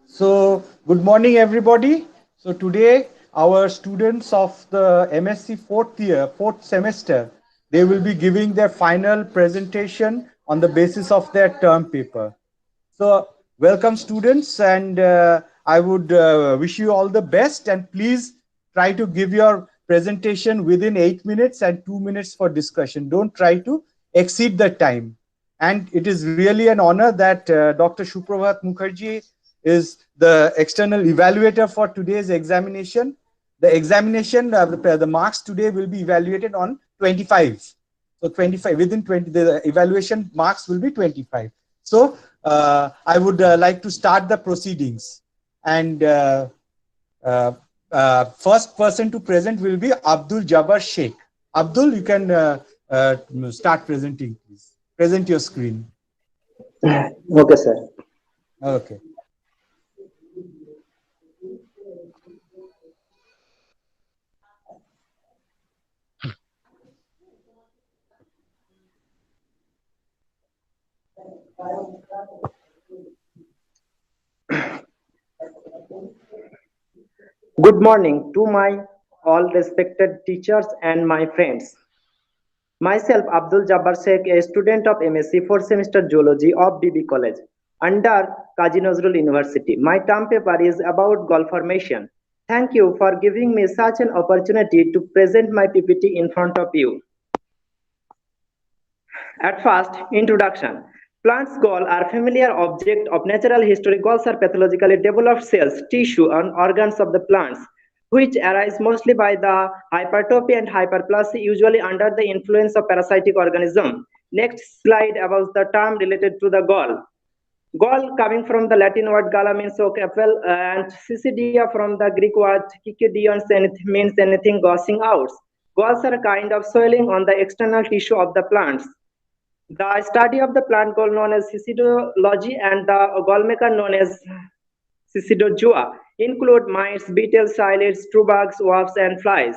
So, good morning, everybody. So, today our students of the MSc fourth year, fourth semester, they will be giving their final presentation on the basis of their term paper. So, welcome, students, and I would wish you all the best. And please try to give your presentation within 8 minutes and 2 minutes for discussion. Don't try to exceed the time. And it is really an honor that Dr. Shuprabhat Mukherjee is the external evaluator for today's examination. The examination, the marks today will be evaluated on 25. So 25 within 20, the evaluation marks will be 25. So I would like to start the proceedings. And uh, first person to present will be Abdul Jabbar Sheikh. Abdul, you can start presenting, please. Present your screen. Okay, sir. Okay. Good morning to my all respected teachers and my friends. Myself, Abdul Jabbar Sheikh, a student of MSc 4th semester Geology of BB College under Kazi Nazrul University. My term paper is about Gulf formation. Thank you for giving me such an opportunity to present my PPT in front of you. At first, introduction. Plants' gall are familiar object of natural history. Galls are pathologically developed cells, tissue, and organs of the plants, which arise mostly by the hypertrophy and hyperplasia, usually under the influence of parasitic organism. Next slide about the term related to the gall. Gall coming from the Latin word galla means apple and cicidia from the Greek word kikidion means anything gushing out. Galls are a kind of swelling on the external tissue of the plants. The study of the plant gall known as cystology and the gallmaker known as cystidozoa include mites, beetles, psyllids, true bugs, wasps, and flies.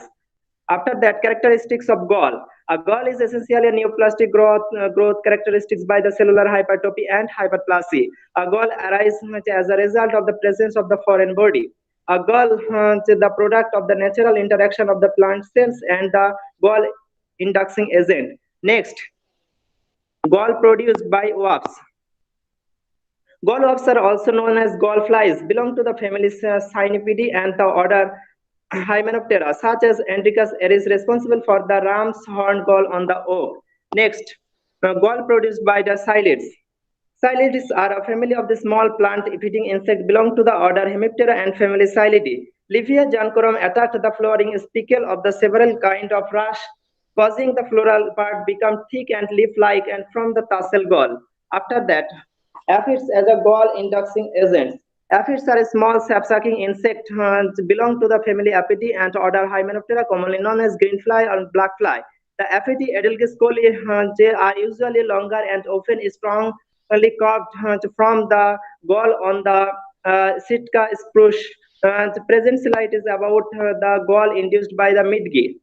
After that, characteristics of gall. A gall is essentially a neoplastic growth characteristics by the cellular hypertrophy and hyperplasia. A gall arises as a result of the presence of the foreign body. A gall is the product of the natural interaction of the plant cells and the gall inducing agent. Next, gall produced by wasps. Gall wasps are also known as gall flies, belong to the family Cynipidae and the order Hymenoptera, such as Andricus eris, responsible for the ram's horn gall on the oak. Next, gall produced by the psyllids. Psyllids are a family of the small plant-eating insect belong to the order Hemiptera and family Psyllidae. Livia jancorum attacked the flowering spicle of the several kind of rush, causing the floral part become thick and leaf-like and from the tassel gall. After that, aphids as a gall-inducing agents. Aphids are a small sap-sucking insect belong to the family Apidae and order Hymenoptera, commonly known as greenfly or blackfly. The Aphidae Edelgis coli they are usually longer and often strongly carved from the gall on the Sitka spruce. The present slide is about the gall induced by the midge.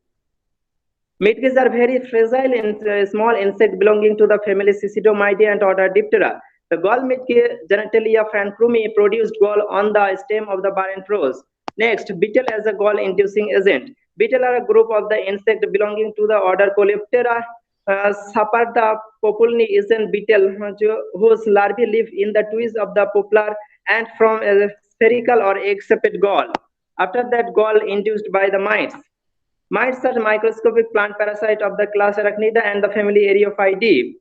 Midges are very fragile and small insect belonging to the family Cystidomidae and order Diptera. The gall midge Genitalia francrumi produced gall on the stem of the barren rose. Next, beetle as a gall-inducing agent. Beetle are a group of the insect belonging to the order Coleoptera. Saparda populni is a beetle whose larvae live in the twigs of the poplar and from a spherical or egg-shaped gall. After that, gall induced by the mites. Mites are microscopic plant parasite of the class Arachnida and the family Areophydae.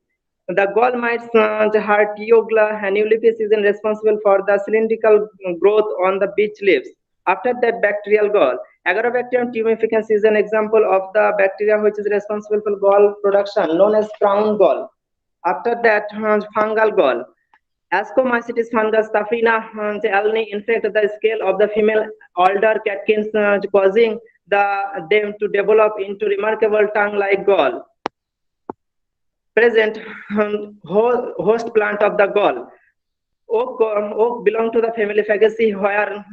The gall mites, Hartiogla annulepis, is responsible for the cylindrical growth on the beech leaves. After that, bacterial gall. Agrobacterium tumeficans is an example of the bacteria which is responsible for gall production, known as crown gall. After that, fungal gall. Ascomycetes fungus Staphyna alni infect the scale of the female alder catkins, causing them to develop into remarkable tongue-like gall. Present host plant of the gall. Oak belong to the family Fagaceae, where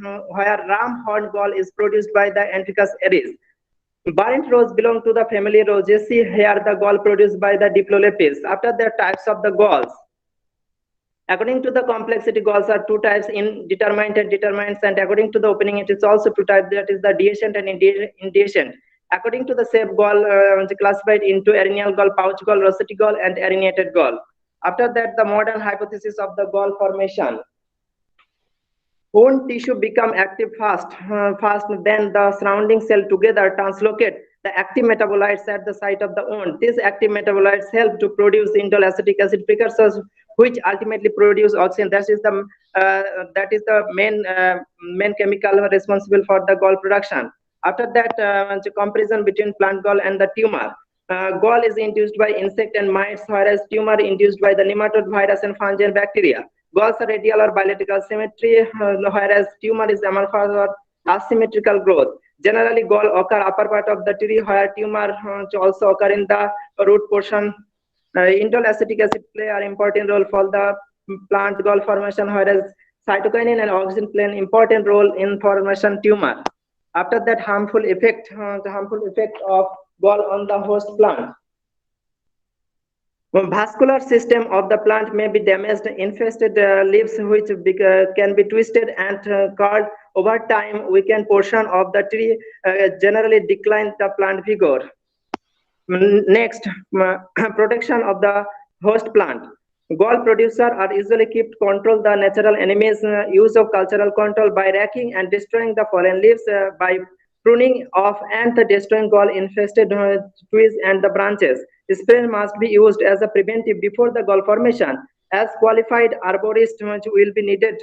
ram horn gall is produced by the Andricus eris. Barent rose belong to the family Rosaceae, here the gall produced by the Diplolepis. After the types of the galls. According to the complexity, galls are two types: indeterminate and determinants, and according to the opening, it is also two types, that is the dehiscent and indehiscent. According to the shape, gall classified into areneal gall, pouch gall, rosette gall, and arenated gall. After that, the modern hypothesis of the gall formation. Wound tissue become active fast, then the surrounding cell together translocate the active metabolites at the site of the wound. These active metabolites help to produce indole acetic acid precursors, which ultimately produce oxygen. That is the main chemical responsible for the gall production. After that, the comparison between plant gall and the tumor. Gall is induced by insect and mites, whereas tumor induced by the nematode virus and fungi and bacteria. Galls are radial or bilateral symmetry, whereas tumor is amorphous or asymmetrical growth. Generally, gall occur upper part of the tree, where tumor also occur in the root portion. Indole acetic acid play an important role for the plant gall formation, whereas cytokinin and oxygen play an important role in formation tumor. After that, the harmful effect of gall on the host plant. Vascular system of the plant may be damaged. Infested leaves which can be twisted and curled over time, weakened portion of the tree generally decline the plant vigor. Next, protection of the host plant. Gall producer are usually kept control the natural enemies. Use of cultural control by racking and destroying the fallen leaves, by pruning off and destroying gall infested trees and the branches. Spray must be used as a preventive before the gall formation, as qualified arborists will be needed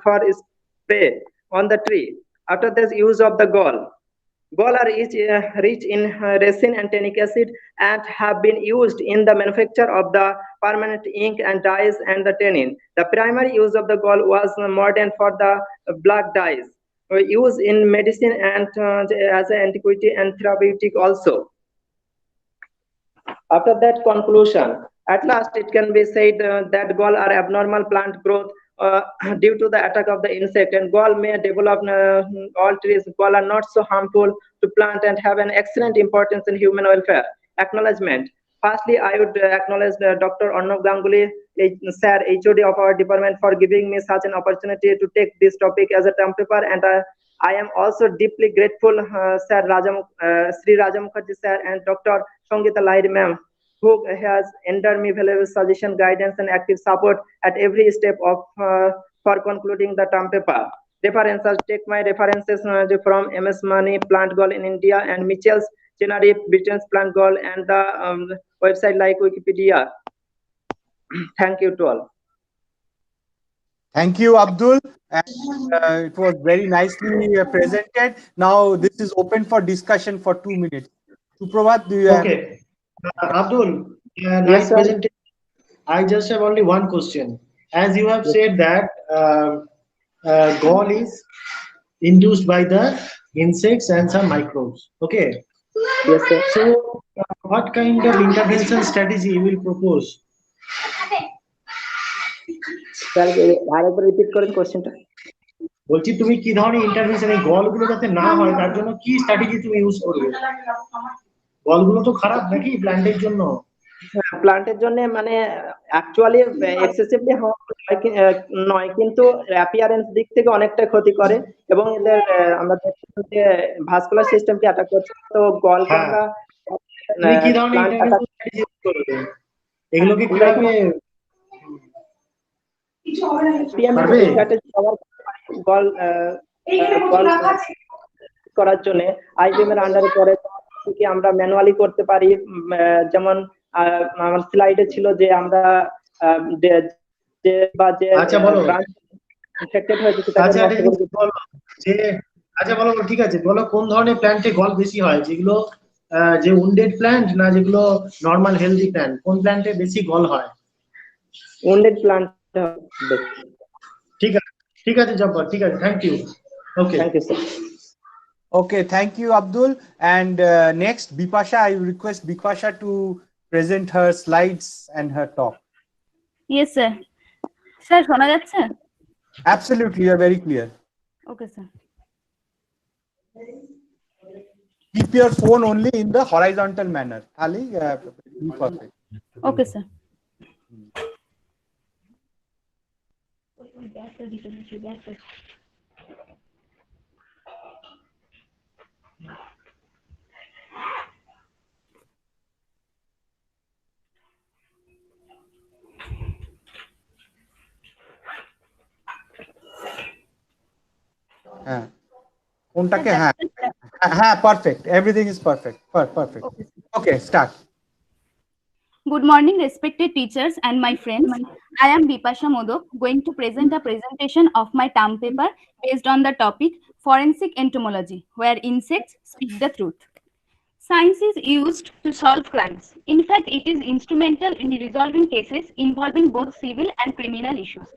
for spray on the tree. After this, use of the gall. Gall are rich in resin and tannic acid and have been used in the manufacture of the permanent ink and dyes and the tannin. The primary use of the gall was modern for the black dyes, used in medicine and as an antiquity and therapeutic also. After that, conclusion. At last, it can be said that gall are abnormal plant growth due to the attack of the insect, and gall may develop all trees. Gall are not so harmful to plant and have an excellent importance in human welfare. Acknowledgement. Firstly, I would acknowledge Dr. Arnav Ganguly, Sir, HOD of our department, for giving me such an opportunity to take this topic as a term paper, and I am also deeply grateful, Sir Sri Raja Mukherjee Sir and Dr. Sangita Lahiri Ma'am, who has endeared me valuable suggestion, guidance, and active support at every step of for concluding the term paper. References: take my references from MS Mani, Plant Gall in India, and Mitchell's Generic Britain's Plant Gall, and the website like Wikipedia. Thank you to all. Thank you, Abdul. And, it was very nicely presented. Now this is open for discussion for 2 minutes. Suprabhat, do you have? Okay. Abdul, nice Yes, sir. presentation. I just have only one question. As you have said that gall is induced by the insects and some microbes. Okay. Yes, sir. So, what kind of intervention strategy you will propose? আরেকবার repeat করেন কোশ্চেনটা। বলছি তুমি কি ধরনের intervention এই গলগুলো যাতে না হয় তার জন্য কি স্ট্র্যাটেজি তুমি ইউজ করবে? গলগুলো তো খারাপ নাকি প্ল্যান্টের জন্য? প্লান্টের জন্য মানে অ্যাকচুয়ালি এক্সেসিভলি নয়, কিন্তু অ্যাপিয়ারেন্স দিক থেকে অনেকটা ক্ষতি করে, এবং এদের আমরা দেখছি যে ভাস্কুলার সিস্টেমকে অ্যাটাক করছে। তো গলকে আমরা তুমি কি ধরনের ইন্টারভেনশন স্ট্র্যাটেজি ইউজ করবে? এগুলোকে কিভাবে গল করার জন্য আইবিএম এর আন্ডারে পরে কি আমরা ম্যানুয়ালি করতে পারি। যেমন আমার স্লাইডে ছিল যে আমরা যে বা যে ইনফেক্টেড হয়েছে আচ্ছা বলো ঠিক আছে, বলো কোন ধরনের প্ল্যান্টে গল বেশি হয়, যেগুলো যে উন্ডেড প্ল্যান্ট না যেগুলো নরমাল হেলদি প্ল্যান্ট, কোন প্ল্যান্টে বেশি গল হয়? Wounded plant. ঠিক আছে জব্বার, ঠিক আছে, thank you. Okay, thank you sir. Okay, thank you, Abdul. And next, Bipasha, I request Bipasha to present her slides and her talk. Yes, sir. Sir, শোনা যাচ্ছে? Absolutely, you are very clear. Okay, sir. Keep your phone only in the horizontal manner. Ali, be perfect. Okay, sir. হ্যাঁ কোনটাকে হ্যাঁ হ্যাঁ perfect everything is perfect perfect okay start Good morning, respected teachers and my friends. I am Bipasha Modok, going to present a presentation of my term paper based on the topic Forensic Entomology, where insects speak the truth. Science is used to solve crimes. In fact, it is instrumental in resolving cases involving both civil and criminal issues.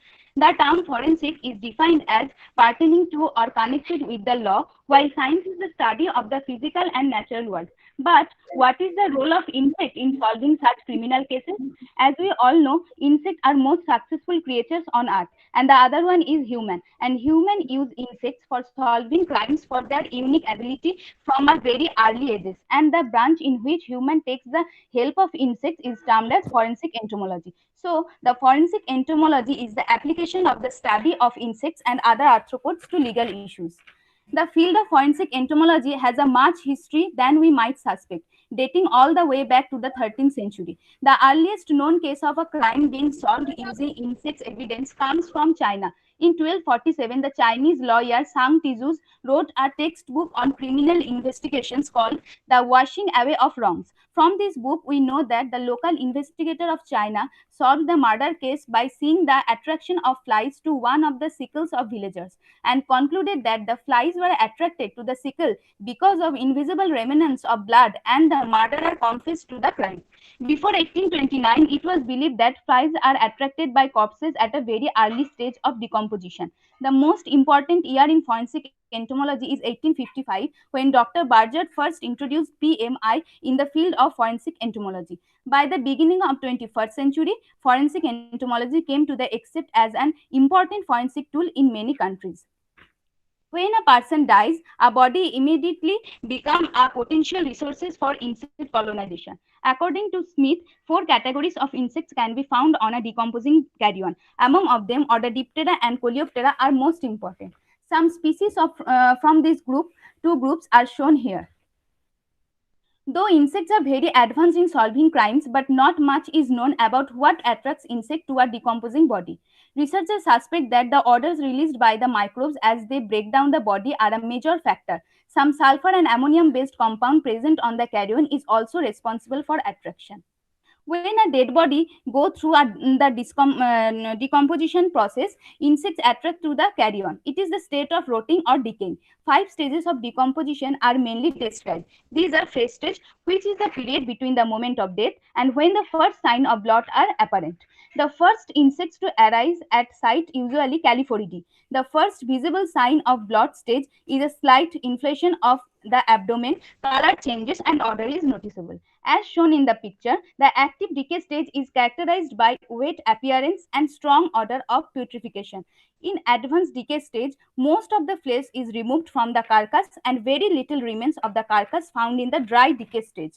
The term forensic is defined as pertaining to or connected with the law, while science is the study of the physical and natural world. But what is the role of insect in solving such criminal cases? As we all know, insects are most successful creatures on earth, and the other one is human. And human use insects for solving crimes for their unique ability from a very early ages. And the branch in which human takes the help of insects is termed as forensic entomology. So the forensic entomology is the application of the study of insects and other arthropods to legal issues. The field of forensic entomology has a much history than we might suspect, dating all the way back to the 13th century. The earliest known case of a crime being solved using insects evidence comes from China. In 1247, the Chinese lawyer Sang Tizus wrote a textbook on criminal investigations called The Washing Away of Wrongs. From this book, we know that the local investigator of China solved the murder case by seeing the attraction of flies to one of the sickles of villagers and concluded that the flies were attracted to the sickle because of invisible remnants of blood, and the murderer confessed to the crime. Before 1829, it was believed that flies are attracted by corpses at a very early stage of decomposition. The most important year in forensic entomology is 1855, when Dr. Bargett first introduced PMI in the field of forensic entomology. By the beginning of 21st century, forensic entomology came to the accept as an important forensic tool in many countries. When a person dies, a body immediately becomes a potential resources for insect colonization. According to Smith, 4 categories of insects can be found on a decomposing carrion. Among of them, Diptera and Coleoptera are most important. Some species from this group, 2 groups are shown here. Though insects are very advanced in solving crimes, but not much is known about what attracts insect to a decomposing body. Researchers suspect that the odors released by the microbes as they break down the body are a major factor. Some sulfur and ammonium-based compound present on the carrion is also responsible for attraction. When a dead body go through the decomposition process, insects attract to the carrion. It is the state of rotting or decaying. 5 stages of decomposition are mainly described. These are phase stage, which is the period between the moment of death and when the first sign of blood are apparent. The first insects to arise at site usually Californidae. The first visible sign of blood stage is a slight inflation of the abdomen, color changes and odor is noticeable. As shown in the picture, the active decay stage is characterized by wet appearance and strong odor of putrefaction. In advanced decay stage, most of the flesh is removed from the carcass and very little remains of the carcass found in the dry decay stage.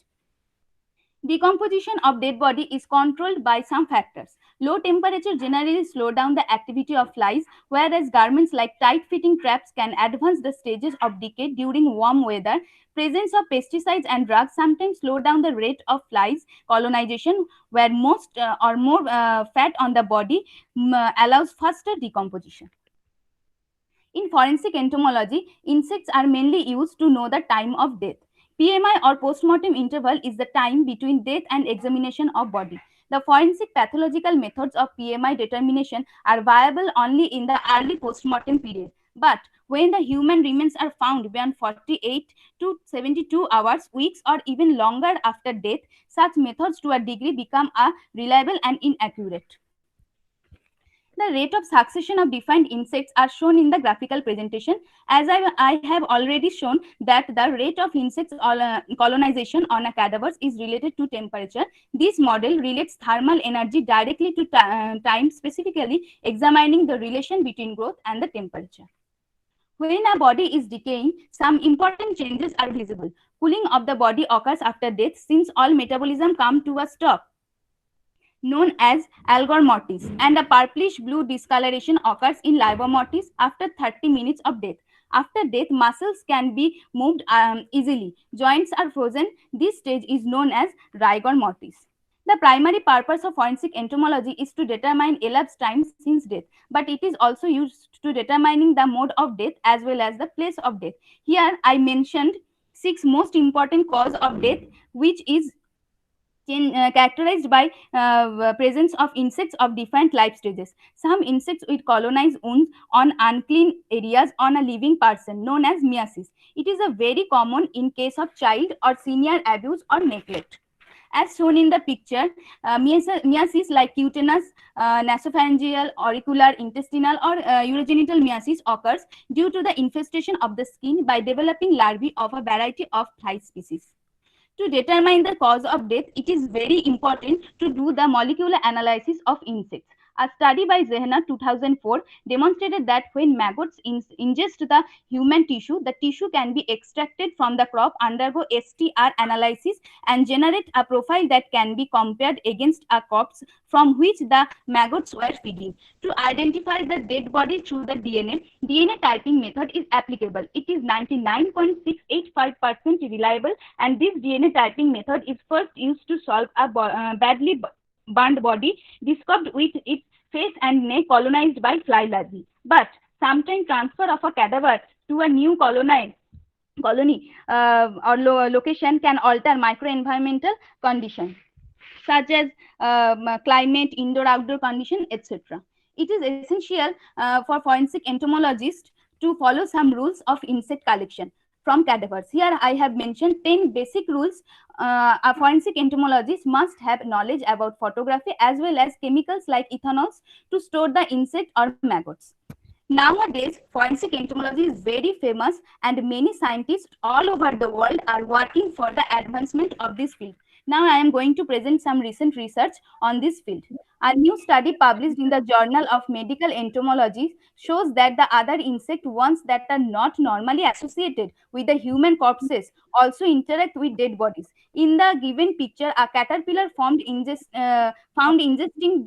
Decomposition of dead body is controlled by some factors. Low temperature generally slow down the activity of flies, whereas garments like tight-fitting traps can advance the stages of decay during warm weather. Presence of pesticides and drugs sometimes slow down the rate of flies colonization, where most or more fat on the body allows faster decomposition. In forensic entomology, insects are mainly used to know the time of death. PMI or postmortem interval is the time between death and examination of body. The forensic pathological methods of PMI determination are viable only in the early postmortem period. But when the human remains are found beyond 48 to 72 hours, weeks, or even longer after death, such methods to a degree become reliable and inaccurate. The rate of succession of defined insects are shown in the graphical presentation. As I have already shown that the rate of insects colonization on a cadaver is related to temperature. This model relates thermal energy directly to time, specifically examining the relation between growth and the temperature. When a body is decaying, some important changes are visible. Cooling of the body occurs after death since all metabolism comes to a stop. known as algor mortis, and a purplish blue discoloration occurs in livor mortis after 30 minutes of death. After death, muscles can be moved easily. Joints are frozen. This stage is known as rigor mortis. The primary purpose of forensic entomology is to determine elapsed time since death, but it is also used to determining the mode of death as well as the place of death. Here I mentioned 6 most important cause of death, which is characterized by presence of insects of different life stages. Some insects will colonize wounds on unclean areas on a living person, known as meiosis. It is a very common in case of child or senior abuse or neglect. As shown in the picture, meiosis like cutaneous, nasopharyngeal, auricular, intestinal, or urogenital meiosis occurs due to the infestation of the skin by developing larvae of a variety of fly species. To determine the cause of death, it is very important to do the molecular analysis of insects. A study by Zehner 2004 demonstrated that when maggots ingest the human tissue, the tissue can be extracted from the crop, undergo STR analysis, and generate a profile that can be compared against a corpse from which the maggots were feeding. To identify the dead body through the DNA typing method is applicable. It is 99.685% reliable, and this DNA typing method is first used to solve a badly burned body discovered with its face and neck colonized by fly larvae. But sometimes transfer of a cadaver to a new colony or location can alter microenvironmental conditions such as climate, indoor-outdoor condition, etc. It is essential for forensic entomologists to follow some rules of insect collection from cadavers. Here I have mentioned 10 basic rules. A forensic entomologist must have knowledge about photography as well as chemicals like ethanols to store the insect or maggots. Nowadays, forensic entomology is very famous and many scientists all over the world are working for the advancement of this field. Now I am going to present some recent research on this field. A new study published in the Journal of Medical Entomology shows that the other insect ones that are not normally associated with the human corpses also interact with dead bodies. In the given picture, a caterpillar found ingesting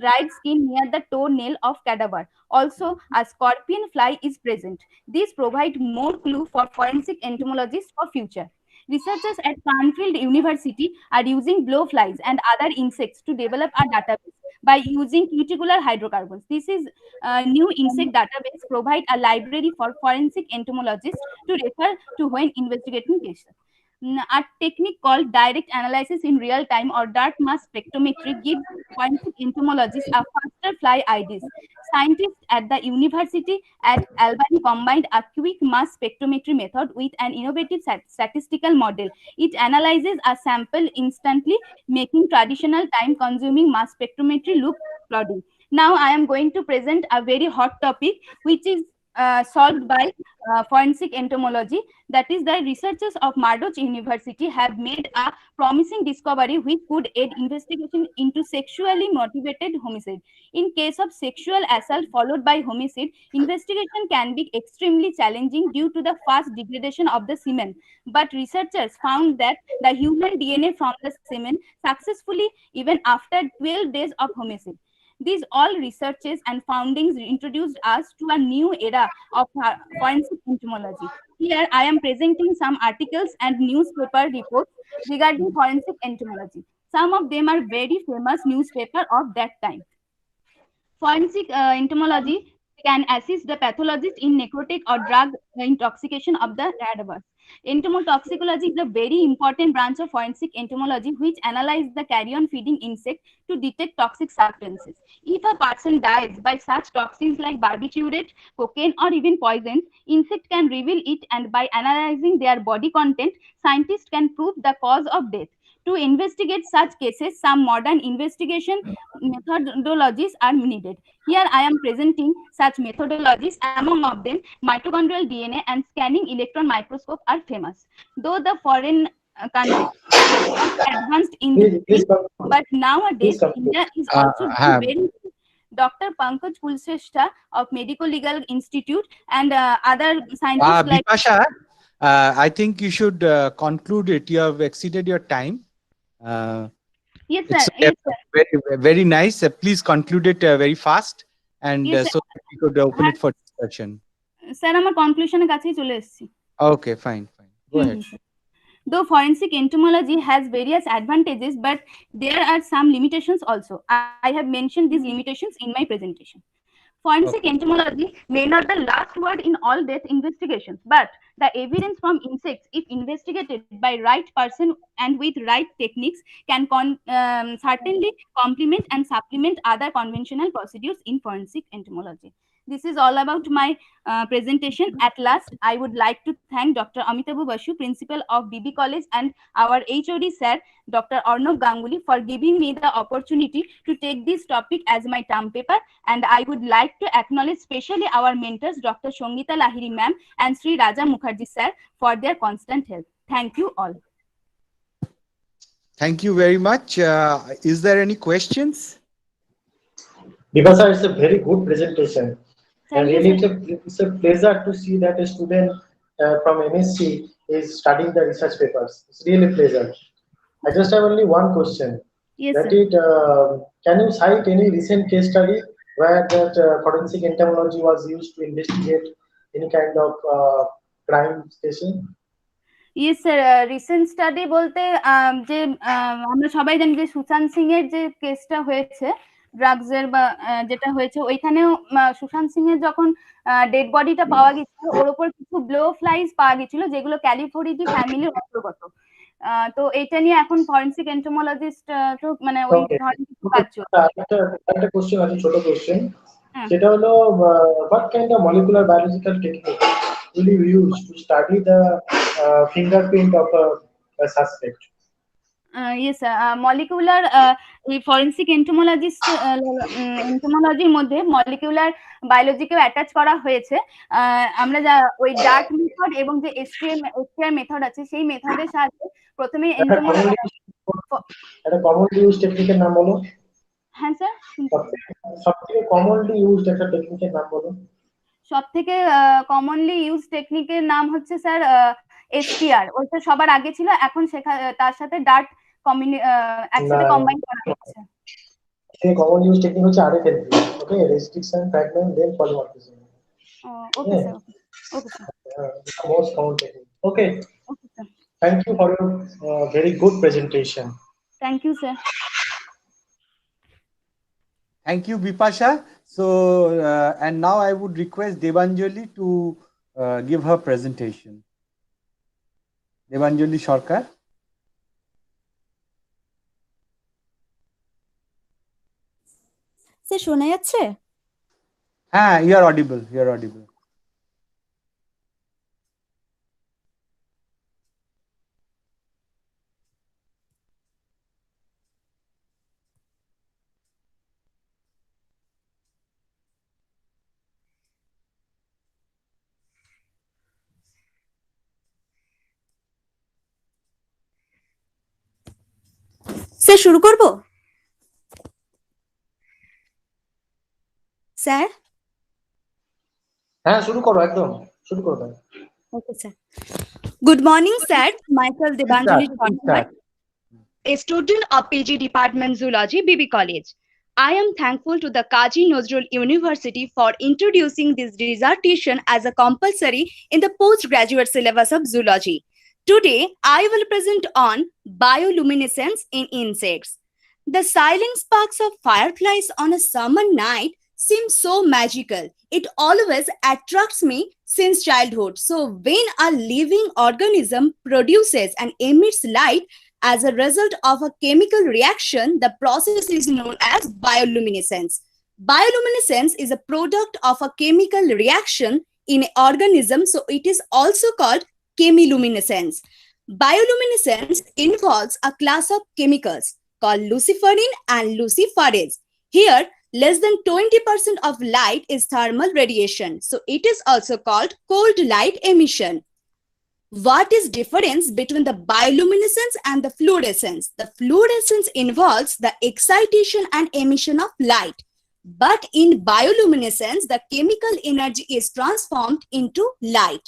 dried skin near the toenail of cadaver. Also, a scorpion fly is present. This provides more clue for forensic entomologists for future. Researchers at Cranfield University are using blowflies and other insects to develop a database by using cuticular hydrocarbons. This is a new insect database provide a library for forensic entomologists to refer to when investigating cases. A technique called direct analysis in real time or dark mass spectrometry gives forensic entomologists a faster fly IDs. Scientists at the university at Albany combined a quick mass spectrometry method with an innovative statistical model. It analyzes a sample instantly, making traditional time-consuming mass spectrometry look plodding. Now I am going to present a very hot topic, which is solved by forensic entomology. That is, the researchers of Murdoch University have made a promising discovery which could aid investigation into sexually motivated homicide. In case of sexual assault followed by homicide, investigation can be extremely challenging due to the fast degradation of the semen. But researchers found that the human DNA from the semen successfully even after 12 days of homicide. These all researches and findings introduced us to a new era of forensic entomology. Here I am presenting some articles and newspaper reports regarding forensic entomology. Some of them are very famous newspaper of that time. Forensic entomology can assist the pathologist in necrotic or drug intoxication of the cadavers. Entomotoxicology is a very important branch of forensic entomology which analyzes the carrion feeding insect to detect toxic substances. If a person dies by such toxins like barbiturate, cocaine, or even poisons, insect can reveal it, and by analyzing their body content, scientists can prove the cause of death. To investigate such cases, some modern investigation methodologies are needed. Here I am presenting such methodologies. Among of them, mitochondrial DNA and scanning electron microscope are famous. Though the foreign countries are advanced in this field, but nowadays India is also very. Dr. Pankaj Kulshrestha of Medical Legal Institute and other scientists like Bipasha, I think you should conclude it. You have exceeded your time. Yes, It's sir. Yes, sir. very nice. Please conclude it very fast, and Yes, so that we could open it for discussion. Sir আমার কনক্লুশনের কাছেই চলে এসেছি। Okay, fine. Go ahead. Though forensic entomology has various advantages, but there are some limitations also. I have mentioned these limitations in my presentation. Forensic entomology may not the last word in all death investigations, but the evidence from insects, if investigated by right person and with right techniques, can certainly complement and supplement other conventional procedures in forensic entomology. This is all about my presentation. At last, I would like to thank Dr. Amitabh Basu, Principal of BB College, and our HOD Sir, Dr. Arnab Ganguly, for giving me the opportunity to take this topic as my term paper. And I would like to acknowledge specially our mentors, Dr. Shongita Lahiri ma'am and Sri Raja Mukherjee sir, for their constant help. Thank you all. Thank you very much. Is there any questions? Bipasha, it's a very good presentation. And Thank you, really, sir. it's a pleasure to see that a student from MSc is studying the research papers. It's really a pleasure. I just have only one question. Yes, That sir. it, can you cite any recent case study where that forensic entomology was used to investigate any kind of crime station? Yes sir, recent study বলতে যে আমরা সবাই জানি যে সুশান্ত সিং এর যে কেসটা হয়েছে ড্রাগসের বা যেটা হয়েছে, ওইখানেও সুশান্ত সিং এর যখন ডেড বডিটা পাওয়া গেছিল, ওর উপর কিছু ব্লো ফ্লাইজ পাওয়া গেছিল যেগুলো ক্যালিফোরিডি ফ্যামিলির অন্তর্গত। তো এটা নিয়ে এখন ফরেনসিক এন্টোমোলজিস্ট তো মানে ওই ধরনের কিছু কাজ চলছে। একটা কোশ্চেন আছে, ছোট কোশ্চেন, সেটা হলো what kind of molecular biological technique will you use to study the fingerprint of a suspect? Yes sir, molecular এই ফরেনসিক এন্টোমোলজির মধ্যে মলিকুলার বায়োলজিকেও অ্যাটাচ করা হয়েছে। আমরা যা ওই ডার্ট মেথড এবং যে এসটিআর মেথড আছে, সেই মেথডের সাহায্যে প্রথমে একটা কমনলি ইউজ টেকনিকের নাম বলো। হ্যাঁ স্যার, সবথেকে কমনলি ইউজড একটা টেকনিকের নাম বলো। সবথেকে কমনলি ইউজ টেকনিকের নাম হচ্ছে স্যার এসটিআর। ওইটা সবার আগে ছিল, এখন তার সাথে ডার্ট একসাথে কম্বাইন করা হচ্ছে। এই কমন ইউজ টেকনিক হচ্ছে RFLP, okay, restriction fragment then polymorphism. Okay sir, okay sir, most common technique. Okay, okay sir, thank you for your very good presentation. Thank you sir. Thank you, Bipasha. So, and now I would request Debanjali to give her presentation. Debanjali Sarkar. Sir শোনা যাচ্ছে? হ্যাঁ, you are audible. You are audible. Sir শুরু করব? Sir হ্যাঁ, শুরু করো, একদম শুরু করো। Okay sir. Good morning, sir. Myself Debanjali Sarkar, a student of PG Department Zoology, BB College. I am thankful to the Kazi Nazrul University for introducing this dissertation as a compulsory in the postgraduate syllabus of zoology. Today, I will present on bioluminescence in insects. The silent sparks of fireflies on a summer night seem so magical. It always attracts me since childhood. So when a living organism produces and emits light as a result of a chemical reaction, the process is known as bioluminescence. Bioluminescence is a product of a chemical reaction in an organism, so it is also called chemiluminescence. Bioluminescence involves a class of chemicals called luciferin and luciferase. Here, less than 20% of light is thermal radiation, so it is also called cold light emission. What is difference between the bioluminescence and the fluorescence? The fluorescence involves the excitation and emission of light, but in bioluminescence, the chemical energy is transformed into light.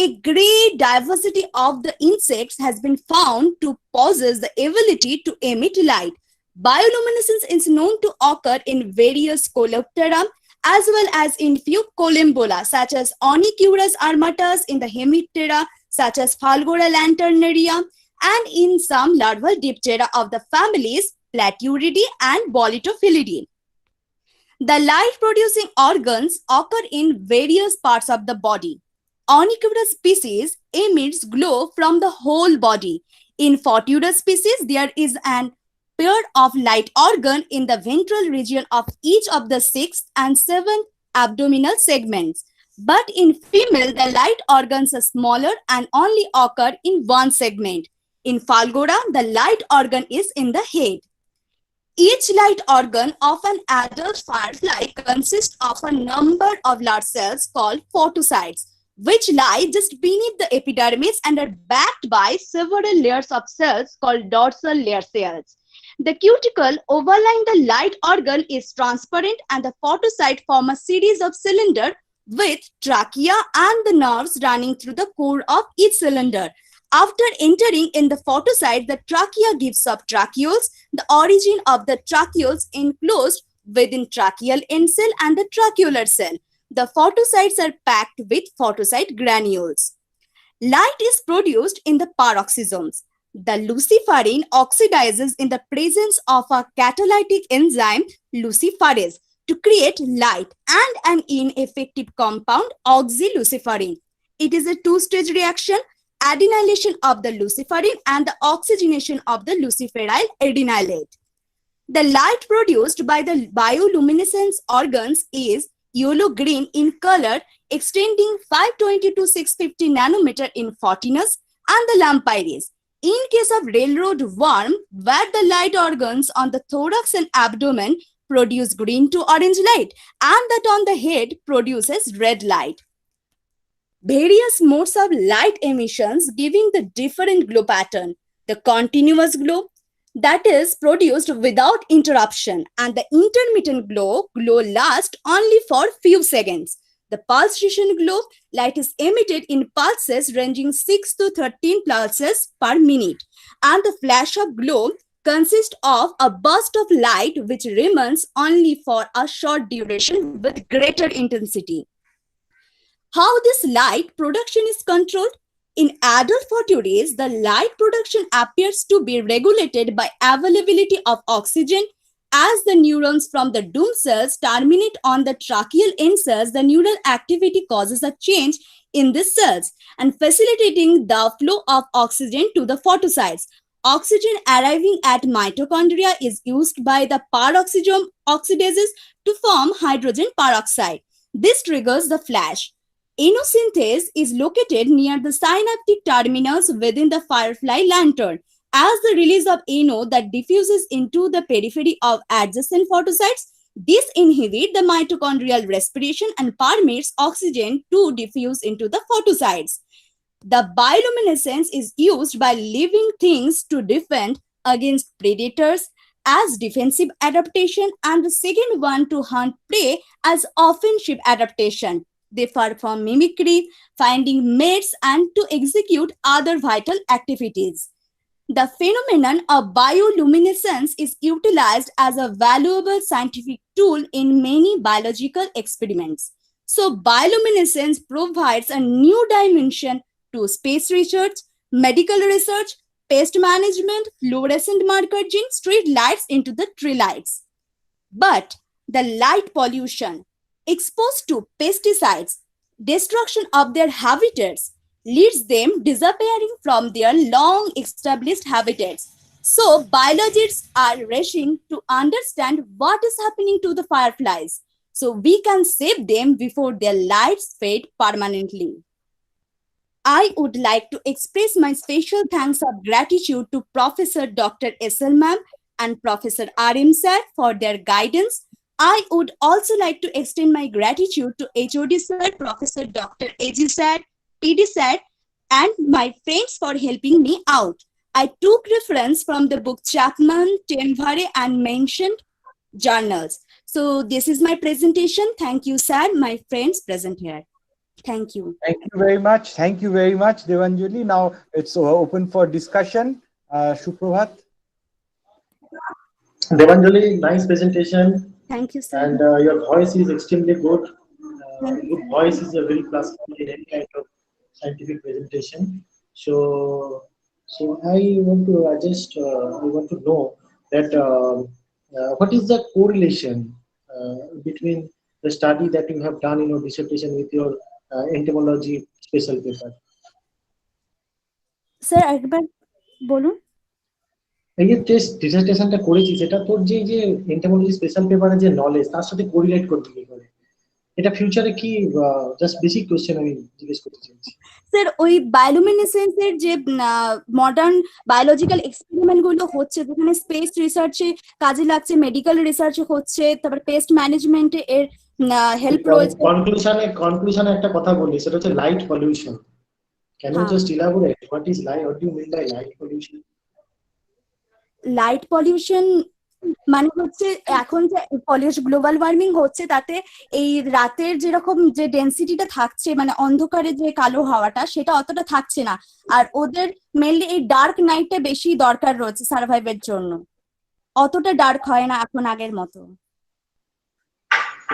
A great diversity of the insects has been found to possess the ability to emit light. Bioluminescence is known to occur in various Coleoptera as well as in few Collembola such as Onychurus armatus, in the Hemiptera such as Falgora lanternaria, and in some larval Diptera of the families Platuridae and Bolitophilidae. The light-producing organs occur in various parts of the body. Onychurus species emits glow from the whole body. In Photiurus species, there is an pair of light organ in the ventral region of each of the 6th and 7th abdominal segments. But in female, the light organs are smaller and only occur in one segment. In Falgora, the light organ is in the head. Each light organ of an adult firefly consists of a number of large cells called photocytes, which lie just beneath the epidermis and are backed by several layers of cells called dorsal layer cells. The cuticle overlying the light organ is transparent, and the photocyte form a series of cylinders with trachea and the nerves running through the core of each cylinder. After entering in the photocyte, the trachea gives off tracheoles. The origin of the tracheoles enclosed within tracheal end cell and the tracheolar cell. The photocytes are packed with photocyte granules. Light is produced in the peroxisomes. The luciferin oxidizes in the presence of a catalytic enzyme, luciferase, to create light and an ineffective compound, oxyluciferin. It is a two-stage reaction: adenylation of the luciferin and the oxygenation of the luciferyl adenylate. The light produced by the bioluminescence organs is yellow-green in color, extending 520 to 650 nanometer in Photinus and the Lampyres. In case of railroad worm, where the light organs on the thorax and abdomen produce green to orange light, and that on the head produces red light. Various modes of light emissions giving the different glow pattern: the continuous glow, that is produced without interruption, and the intermittent glow lasts only for few seconds. The pulsation glow, light is emitted in pulses ranging 6 to 13 pulses per minute, and the flash of glow consists of a burst of light which remains only for a short duration with greater intensity. How this light production is controlled? In adult Photiures, the light production appears to be regulated by availability of oxygen. As the neurons from the dome cells terminate on the tracheal end cells, the neural activity causes a change in these cells and facilitating the flow of oxygen to the photocytes. Oxygen arriving at mitochondria is used by the peroxisome oxidases to form hydrogen peroxide. This triggers the flash. Anosynthase is located near the synaptic terminals within the firefly lantern. As the release of ANO that diffuses into the periphery of adjacent photocytes, this inhibits the mitochondrial respiration and permits oxygen to diffuse into the photocytes. The bioluminescence is used by living things to defend against predators as defensive adaptation, and the second one to hunt prey as offensive adaptation. They perform mimicry, finding mates, and to execute other vital activities. The phenomenon of bioluminescence is utilized as a valuable scientific tool in many biological experiments. So, bioluminescence provides a new dimension to space research, medical research, pest management, fluorescent marker gene, street lights into the tree lights. But the light pollution exposed to pesticides, destruction of their habitats, leads them disappearing from their long established habitats. So biologists are rushing to understand what is happening to the fireflies so we can save them before their lives fade permanently. I would like to express my special thanks of gratitude to Professor Dr. S.L. Ma'am and Professor R.M. Sir for their guidance. I would also like to extend my gratitude to HOD Sir, Professor Dr. A.G. Sir, PD Sir, and my friends for helping me out. I took reference from the book Chapman, Tenvare, and mentioned journals. So this is my presentation. Thank you, sir, my friends present here. Thank you. Thank you very much. Thank you very much, Devanjali. Now it's open for discussion. Suprabhat. Devanjali, nice presentation, Thank you, sir. and your voice is extremely good. Thank you, Good sir. voice is a real plus point in any kind of scientific presentation. So I want to know that what is the correlation between the study that you have done in your dissertation with your entomology special paper? Sir একবার বলুন। এই যে test ডিসার্টেশনটা করেছি সেটা তোর যে entomology special পেপারে যে নলেজ তার সাথে কোরিলেট করতে কি করে, এটা ফিউচারে কি, জাস্ট বেসিক কোশ্চেন আমি জিজ্ঞেস করতে চাইছি। স্যার ওই বায়োলুমিনেসেন্সের যে মডার্ন বায়োলজিক্যাল এক্সপেরিমেন্ট গুলো হচ্ছে যেখানে স্পেস রিসার্চে কাজে লাগছে, মেডিকেল রিসার্চে হচ্ছে, তারপর পেস্ট ম্যানেজমেন্টে এর হেল্প রয়েছে। কনক্লুশনে একটা কথা বলি, সেটা হচ্ছে light pollution. Can you just elaborate what is light, what do you mean by light pollution? Light pollution মানে হচ্ছে এখন যে পলিউশন গ্লোবাল ওয়ার্মিং হচ্ছে তাতে এই রাতের যেরকম যে ডেন্সিটিটা থাকছে মানে অন্ধকারে যে কালো হাওয়াটা সেটা অতটা থাকছে না, আর ওদের মেনলি এই ডার্ক নাইটটা বেশি দরকার রয়েছে সার্ভাইভের জন্য, অতটা ডার্ক হয় না এখন আগের মতো।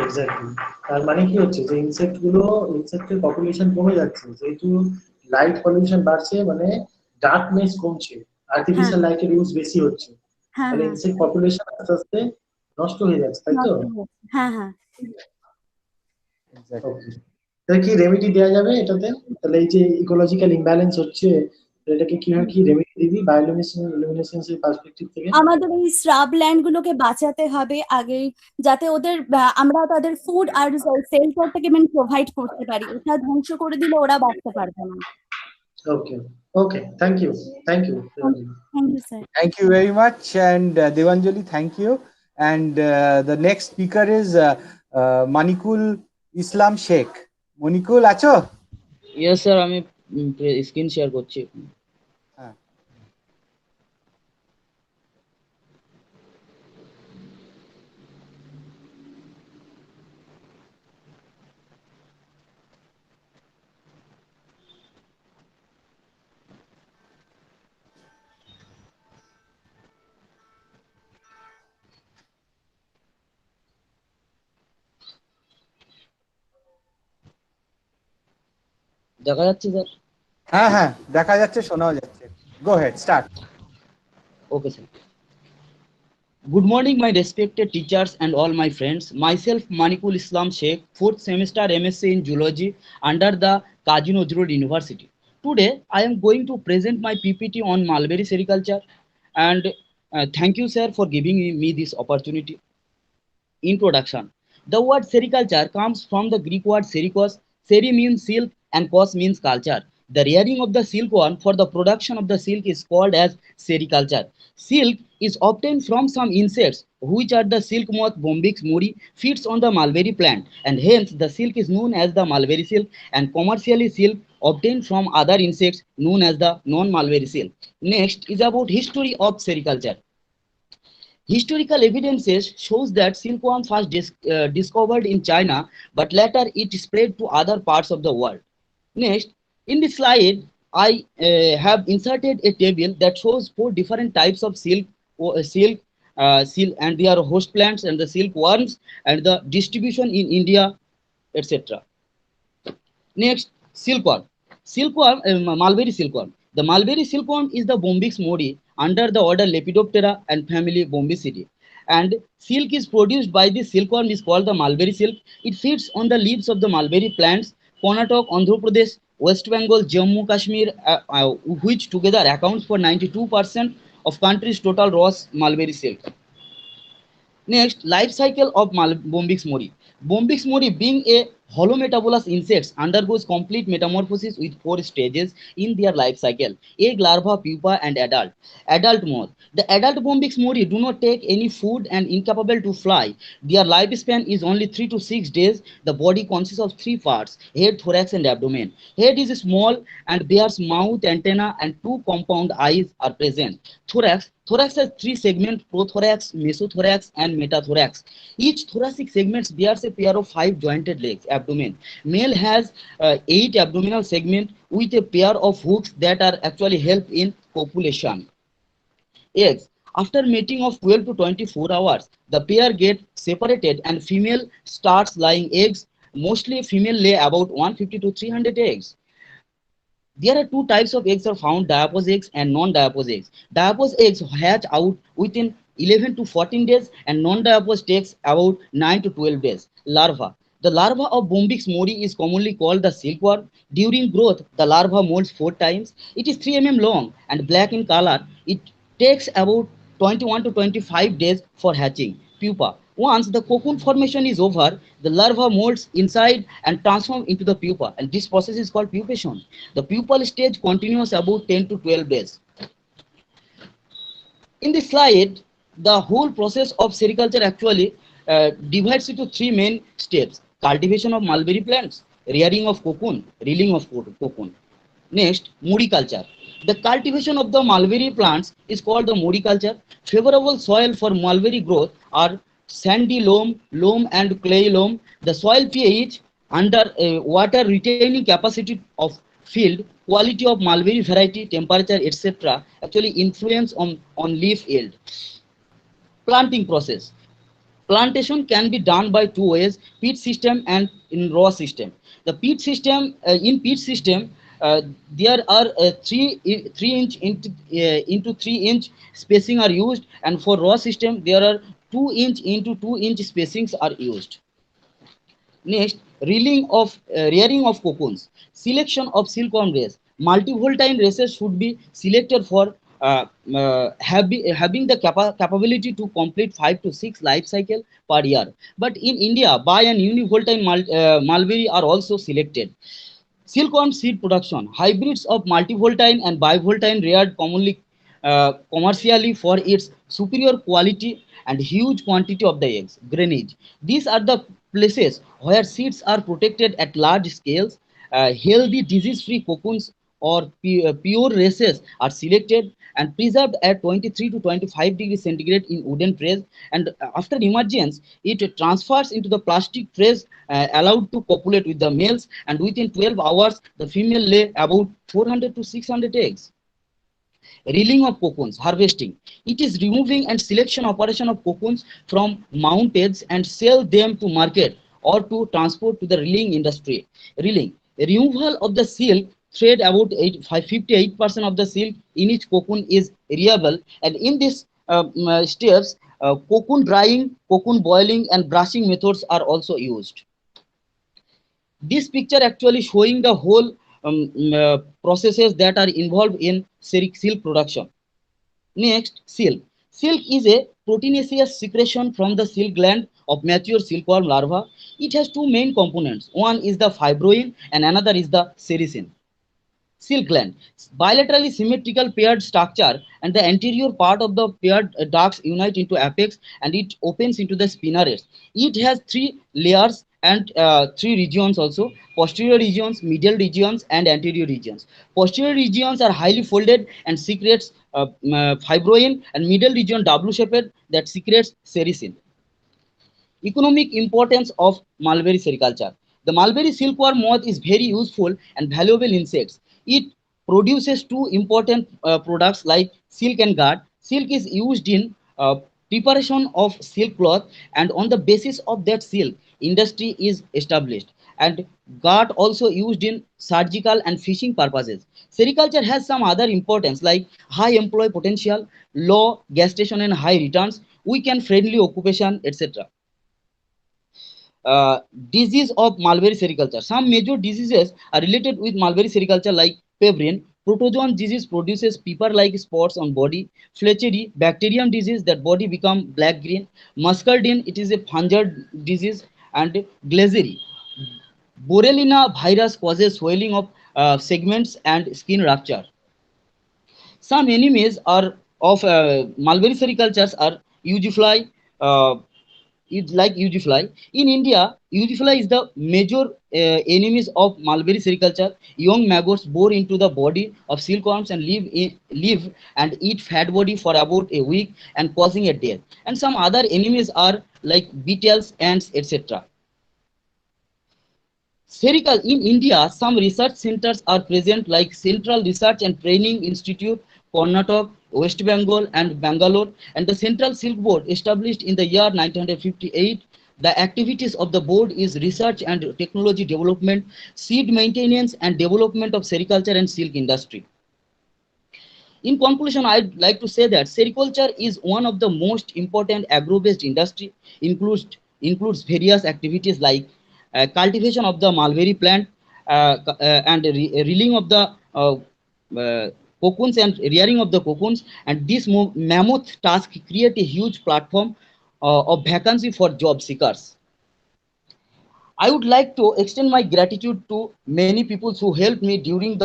এক্স্যাক্টলি, তার মানে কি হচ্ছে যে ইনসেক্টের পপুলেশন কমে যাচ্ছে, যেহেতু লাইট পলিউশন বাড়ছে মানে ডার্কনেস কমছে, আর্টিফিশিয়াল লাইটের ইউজ বেশি হচ্ছে, হ্যাঁ মানে ইনসেক্ট পপুলেশন আস্তে আস্তে নষ্ট হয়ে যাচ্ছে, তাই তো? হ্যাঁ হ্যাঁ। তাহলে কি রেমেডি দেওয়া যাবে এটাতে? তাহলে এই যে ইকোলজিক্যাল ইমব্যালেন্স হচ্ছে এটাকে কিভাবে কি রেমেডি দিবি বায়োলুমিনেসেন্সের পার্সপেক্টিভ থেকে? আমাদের এই স্রাব ল্যান্ড গুলোকে বাঁচাতে হবে আগে, যাতে ওদের আমরা তাদের ফুড আর শেল্টারটাকে মানে প্রোভাইড করতে পারি, ওটা ধ্বংস করে দিলে ওরা বাঁচতে পারবে না। Okay, thank you Thank you, sir. Thank you very much, and Devanjali, thank you. And the next speaker is Manikul Islam Sheikh. Manikul, acho? Yes, sir. আমি স্ক্রিন শেয়ার করছি। দেখা যাচ্ছে স্যার? হ্যাঁ হ্যাঁ দেখা যাচ্ছে, শোনাও যাচ্ছে। Go ahead, start. Okay, sir. Good morning, my respected teachers and all my friends. Myself, Manikul Islam Sheikh, 4th semester MSc in Zoology under the Kazi Nazrul University. Today, I am going to present my PPT on mulberry sericulture, and thank you, sir, for giving me this opportunity. Introduction. The word sericulture comes from the Greek word serikos. Seri means silk and kos means culture. The rearing of the silkworm for the production of the silk is called as sericulture. Silk is obtained from some insects, which are the silk moth Bombyx mori, feeds on the mulberry plant, and hence the silk is known as the mulberry silk, and commercially silk obtained from other insects known as the non-mulberry silk. Next is about history of sericulture. Historical evidences shows that silkworm first discovered in China, but later it spread to other parts of the world. Next, in this slide, I have inserted a table that shows 4 different types of silk, and their host plants and the silkworms and the distribution in India, etc. Next, silkworm. Mulberry silkworm. The mulberry silkworm is the Bombyx mori under the order Lepidoptera and family Bombycidae. And silk is produced by this silkworm is called the mulberry silk. It feeds on the leaves of the mulberry plants, Karnataka, Andhra Pradesh, West Bengal, Jammu, Kashmir, which together accounts for 92% of country's total raw mulberry silk. Next, life cycle of Bombyx mori. Bombyx mori, being a holometabolous insects, undergoes complete metamorphosis with 4 stages in their life cycle: egg, larva, pupa, and adult. Adult moth. The adult Bombyx mori do not take any food and incapable to fly. Their lifespan is only 3 to 6 days. The body consists of 3 parts: head, thorax, and abdomen. Head is small and bears mouth, antenna, and 2 compound eyes are present. Thorax has 3 segments: prothorax, mesothorax, and metathorax. Each thoracic segment bears a pair of 5 jointed legs. abdomen. Male has 8 abdominal segments with a pair of hooks that are actually help in copulation. Eggs. After mating of 12 to 24 hours, the pair get separated and female starts laying eggs. Mostly female lay about 150 to 300 eggs. There are two types of eggs are found, diapause eggs and non-diapause eggs. Diapause eggs hatch out within 11 to 14 days and non-diapause takes about 9 to 12 days. Larva. The larva of Bombyx mori is commonly called the silkworm. During growth, the larva molts 4 times. It is 3 mm long and black in color. It takes about 21 to 25 days for hatching. Pupa. Once the cocoon formation is over, the larva molts inside and transforms into the pupa, and this process is called pupation. The pupal stage continues about 10 to 12 days. In this slide, the whole process of sericulture actually divides into 3 main steps: cultivation of mulberry plants, rearing of cocoon, reeling of cocoon. Next, moriculture. The cultivation of the mulberry plants is called the moriculture. Favorable soil for mulberry growth are sandy loam, loam and clay loam. The soil pH under water retaining capacity of field, quality of mulberry variety, temperature, etc. actually influence on leaf yield. Planting process. Plantation can be done by 2 ways: pit system and in raw system. The pit system, in pit system, there are 3 inch into 3 inch spacing are used, and for raw system there are 2 inch into 2 inch spacings are used. Next, rearing of cocoons. Selection of silkworm race. Multivoltine races should be selected for having the capability to complete 5 to 6 life cycle per year. But in India, bi and univoltine mulberry are also selected. Silkworm seed production. Hybrids of multivoltine and bivoltine reared commonly commercially for its superior quality and huge quantity of the eggs. Grainage. These are the places where seeds are protected at large scales. Healthy disease-free cocoons or pure races are selected and preserved at 23 to 25 degrees centigrade in wooden trays, and after emergence it transfers into the plastic trays allowed to copulate with the males, and within 12 hours the female lay about 400 to 600 eggs. Reeling of cocoons, harvesting. It is removing and selection operation of cocoons from mountains and sell them to market or to transport to the reeling industry. Reeling. Removal of the silk thread. About 58% of the silk in each cocoon is reable, and in this steps, cocoon drying, cocoon boiling and brushing methods are also used. This picture actually showing the whole processes that are involved in silk production. Next, silk. Silk is a proteinaceous secretion from the silk gland of mature silkworm larva. It has 2 main components. One is the fibroin and another is the sericin. Silk gland, bilaterally symmetrical paired structure, and the anterior part of the paired ducts unite into apex and it opens into the spinnerets. It has 3 layers and 3 regions also: posterior regions, medial regions and anterior regions. Posterior regions are highly folded and secretes fibroin, and medial region W-shaped that secretes sericin. Economic importance of mulberry sericulture. The mulberry silkworm moth is very useful and valuable insects. It produces 2 important products like silk and gad. Silk is used in preparation of silk cloth, and on the basis of that silk, industry is established. And gad also used in surgical and fishing purposes. Sericulture has some other importance like high employee potential, low gestation and high returns, weekend friendly occupation, etc. Disease of mulberry sericulture. Some major diseases are related with mulberry sericulture like pebrine. Protozoan disease produces pepper-like spots on body. Fletchery, bacterium disease that body become black-green. Muscardine, it is a fungal disease. And Glazeri. Borrelina virus causes swelling of segments and skin rupture. Some enemies are of mulberry sericultures are Ugifly, like Ugifly. In India, Ugifly is the major enemies of mulberry sericulture. Young maggots bore into the body of silkworms and live and eat fat body for about a week and causing a death. And some other enemies are like beetles, ants, etc. In India, some research centers are present like Central Research and Training Institute, Karnataka, West Bengal and Bangalore, and the Central Silk Board established in the year 1958. The activities of the board is research and technology development, seed maintenance and development of sericulture and silk industry. In conclusion, I'd like to say that sericulture is one of the most important agro-based industry, includes various activities like cultivation of the mulberry plant and reeling of the cocoons and rearing of the cocoons, and this mammoth task create a huge platform of vacancy for job seekers. I would like to extend my gratitude to many people who helped me during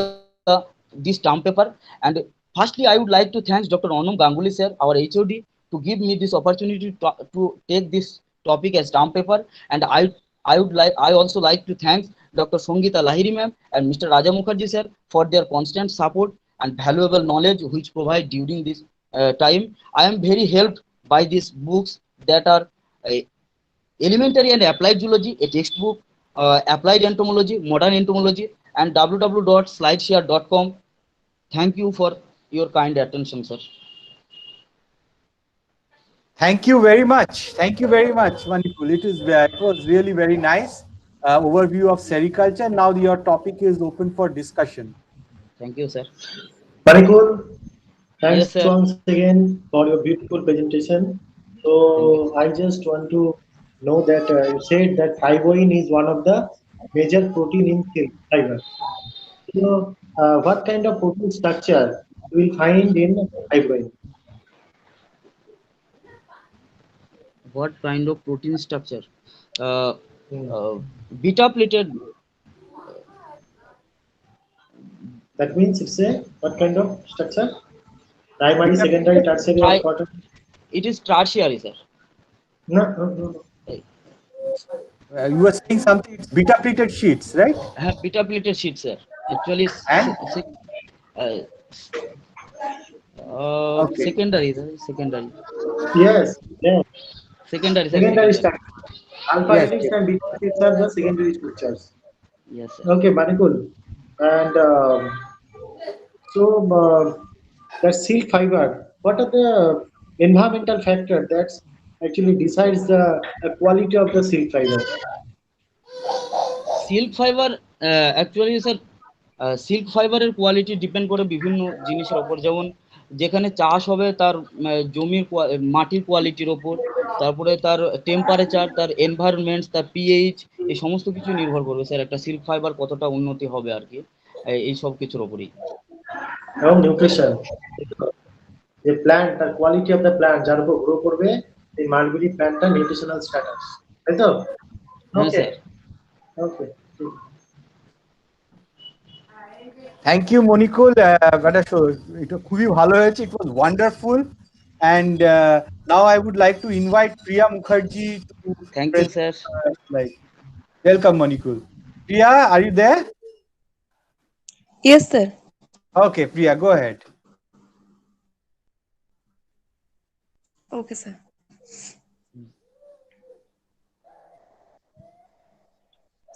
this term paper. And firstly, I would like to thank Dr. Onam Ganguly sir, our HOD, to give me this opportunity to take this topic as term paper. And I also like to thank Dr. Songita Lahiri ma'am and Mr. Raja Mukherjee sir for their constant support and valuable knowledge which provide during this time. I am very helped by these books that are Elementary and Applied Zoology, a textbook, Applied Entomology, Modern Entomology, and www.slideshare.com. Thank you for your kind attention, sir. Thank you very much. Thank you very much, Manipul. It was really very nice overview of sericulture. Now your topic is open for discussion. Thank you, sir. Manikul, thanks Yes, sir. once again for your beautiful presentation. So I just want to know that you said that fibrine is one of the major protein in silk fiber. So what kind of protein structure you will find in fibrine? What kind of protein structure? Uh, Hmm. Beta plated. That means it's a what kind of structure? Primary, Beta secondary, plated, tertiary, or quaternary? It is tertiary, sir. No, no, no, no. you were saying something. It's beta pleated sheets, right? Beta plated sheet, sir. Actually, And uh, okay, secondary, sir. Secondary. Yes, yes. Secondary, sir. Secondary Secondary. structure. Alpha yes, helix yes. and beta helix are the secondary structures. Yes, sir. Okay, Manikul. And so the silk fiber, what are the environmental factor that actually decides the quality of the silk fiber? Silk fibre actually sir silk ফাইবারের quality depend করে বিভিন্ন জিনিসের ওপর, যেমন যেখানে চাষ হবে তার জমির মাটির কোয়ালিটির ওপর, তারপরে তার টেম্পারেচার, তার এনভায়রনমেন্টস, তার পিএইচ, এই সমস্ত কিছু নির্ভর করবে স্যার একটা সিল্ক ফাইবার কতটা উন্নতি হবে আর কি, এই সব কিছুর ওপরই। এবং নিউট্রিশন, যে প্ল্যান্ট, তার কোয়ালিটি অফ দ্য প্ল্যান্ট যার উপর গ্রো করবে এই মালবেরি প্ল্যান্টটা নিউট্রিশনাল স্ট্যাটাস, তাই তো? হ্যাঁ okay, sir. Okay. Thank you, Monikul. It was খুবই ভালো হয়েছে. It was wonderful. And now I would like to invite Priya Mukherjee to thank you sir. welcome, Monikul. Priya, are you there? Yes, sir. Okay, Priya, go ahead. Okay, sir.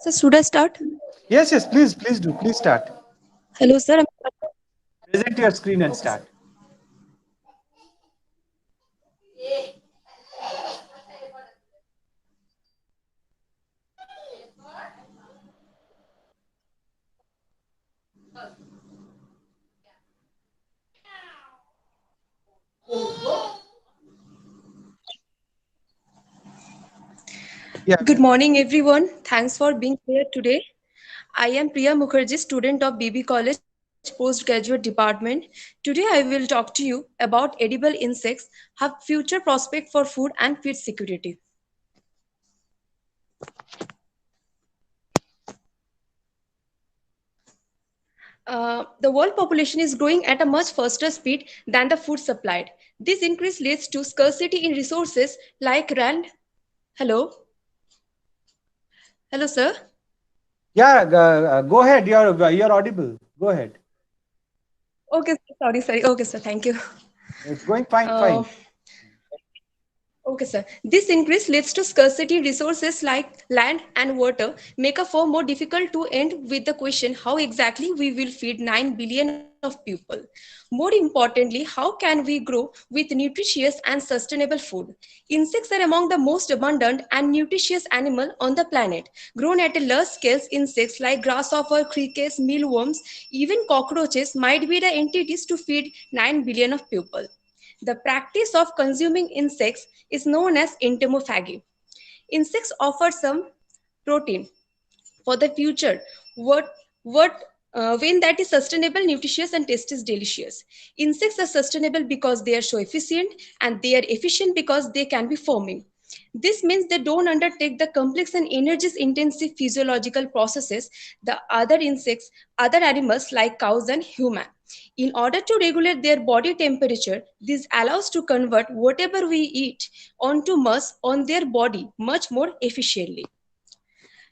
So, should I start? Yes, please do. Please start. Hello, sir. Present your screen and start. Yeah. Good morning, everyone. Thanks for being here today. I am Priya Mukherjee, student of BB College Postgraduate Department. Today, I will talk to you about edible insects have future prospect for food and feed security. The world population is growing at a much faster speed than the food supplied. This increase leads to scarcity in resources like land. Hello? Hello, sir. Yeah, go ahead. You're audible. Go ahead. Okay, sorry. Okay, sir. Thank you. It's going fine. Fine. Okay, sir. This increase leads to scarcity resources like land and water, make a form more difficult to end with the question how exactly we will feed 9 billion of people. More importantly, how can we grow with nutritious and sustainable food? Insects are among the most abundant and nutritious animal on the planet. Grown at a large scale, insects like grasshopper, crickets, mealworms, even cockroaches might be the entities to feed 9 billion of people. The practice of consuming insects is known as entomophagy. Insects offer some protein for the future. When that is sustainable, nutritious, and taste is delicious. Insects are sustainable because they are so efficient, and they are efficient because they can be forming. This means they don't undertake the complex and energies intensive physiological processes the other insects, other animals like cows and human. In order to regulate their body temperature, this allows to convert whatever we eat onto mass on their body much more efficiently.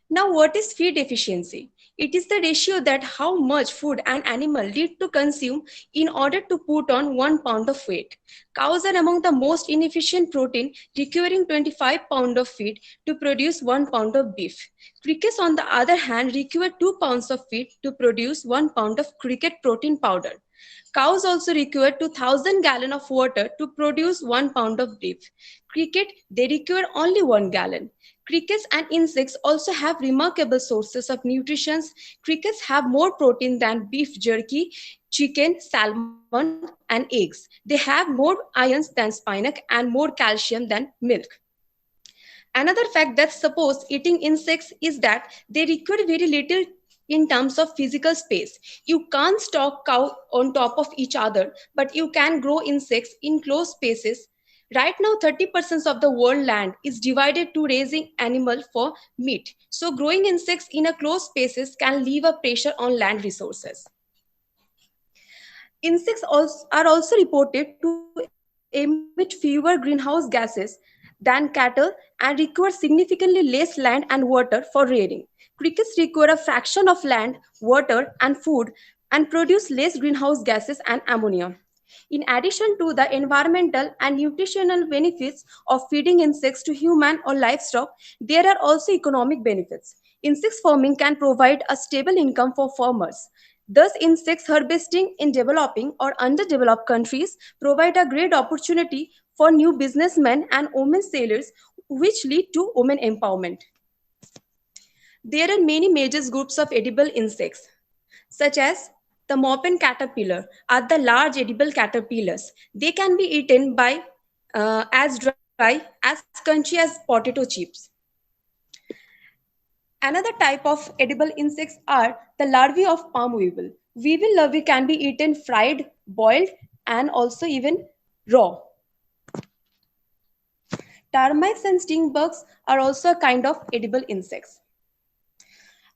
Now, what is feed efficiency? It is the ratio that how much food an animal need to consume in order to put on 1 pound of weight. Cows are among the most inefficient protein, requiring 25 pounds of feed to produce 1 pound of beef. Crickets, on the other hand, require 2 pounds of feed to produce 1 pound of cricket protein powder. Cows also require 2,000 gallons of water to produce 1 pound of beef. Cricket, they require only 1 gallon. Crickets and insects also have remarkable sources of nutrition. Crickets have more protein than beef jerky, chicken, salmon, and eggs. They have more ions than spinach and more calcium than milk. Another fact that supports eating insects is that they require very little in terms of physical space. You can't stock cows on top of each other, but you can grow insects in closed spaces. Right now, 30% of the world land is divided to raising animal for meat. So growing insects in a closed spaces can leave a pressure on land resources. Insects are also reported to emit fewer greenhouse gases than cattle and require significantly less land and water for rearing. Crickets require a fraction of land, water, and food and produce less greenhouse gases and ammonia. In addition to the environmental and nutritional benefits of feeding insects to human or livestock, there are also economic benefits. Insect farming can provide a stable income for farmers. Thus, insects harvesting in developing or underdeveloped countries provide a great opportunity for new businessmen and women sailors, which lead to women empowerment. There are many major groups of edible insects, such as the mopin caterpillar are the large edible caterpillars. They can be eaten by as dry, as crunchy as potato chips. Another type of edible insects are the larvae of palm weevil. Weevil larvae can be eaten fried, boiled, and also even raw. Termites and sting bugs are also a kind of edible insects.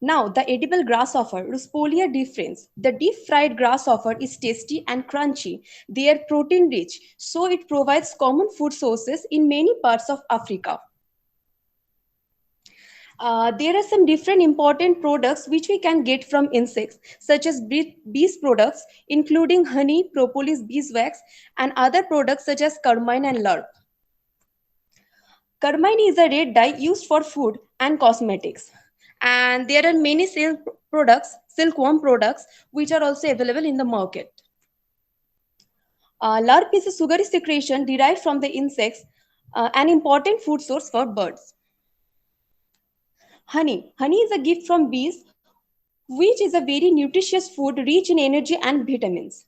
Now, the edible grasshopper, Ruspolia deferens. The deep-fried grasshopper is tasty and crunchy. They are protein-rich, so it provides common food sources in many parts of Africa. There are some different important products which we can get from insects, such as bees products, including honey, propolis, beeswax, and other products such as carmine and larp. Carmine is a red dye used for food and cosmetics. And there are many silkworm products, which are also available in the market. Larp is a sugary secretion derived from the insects, an important food source for birds. Honey is a gift from bees, which is a very nutritious food rich in energy and vitamins.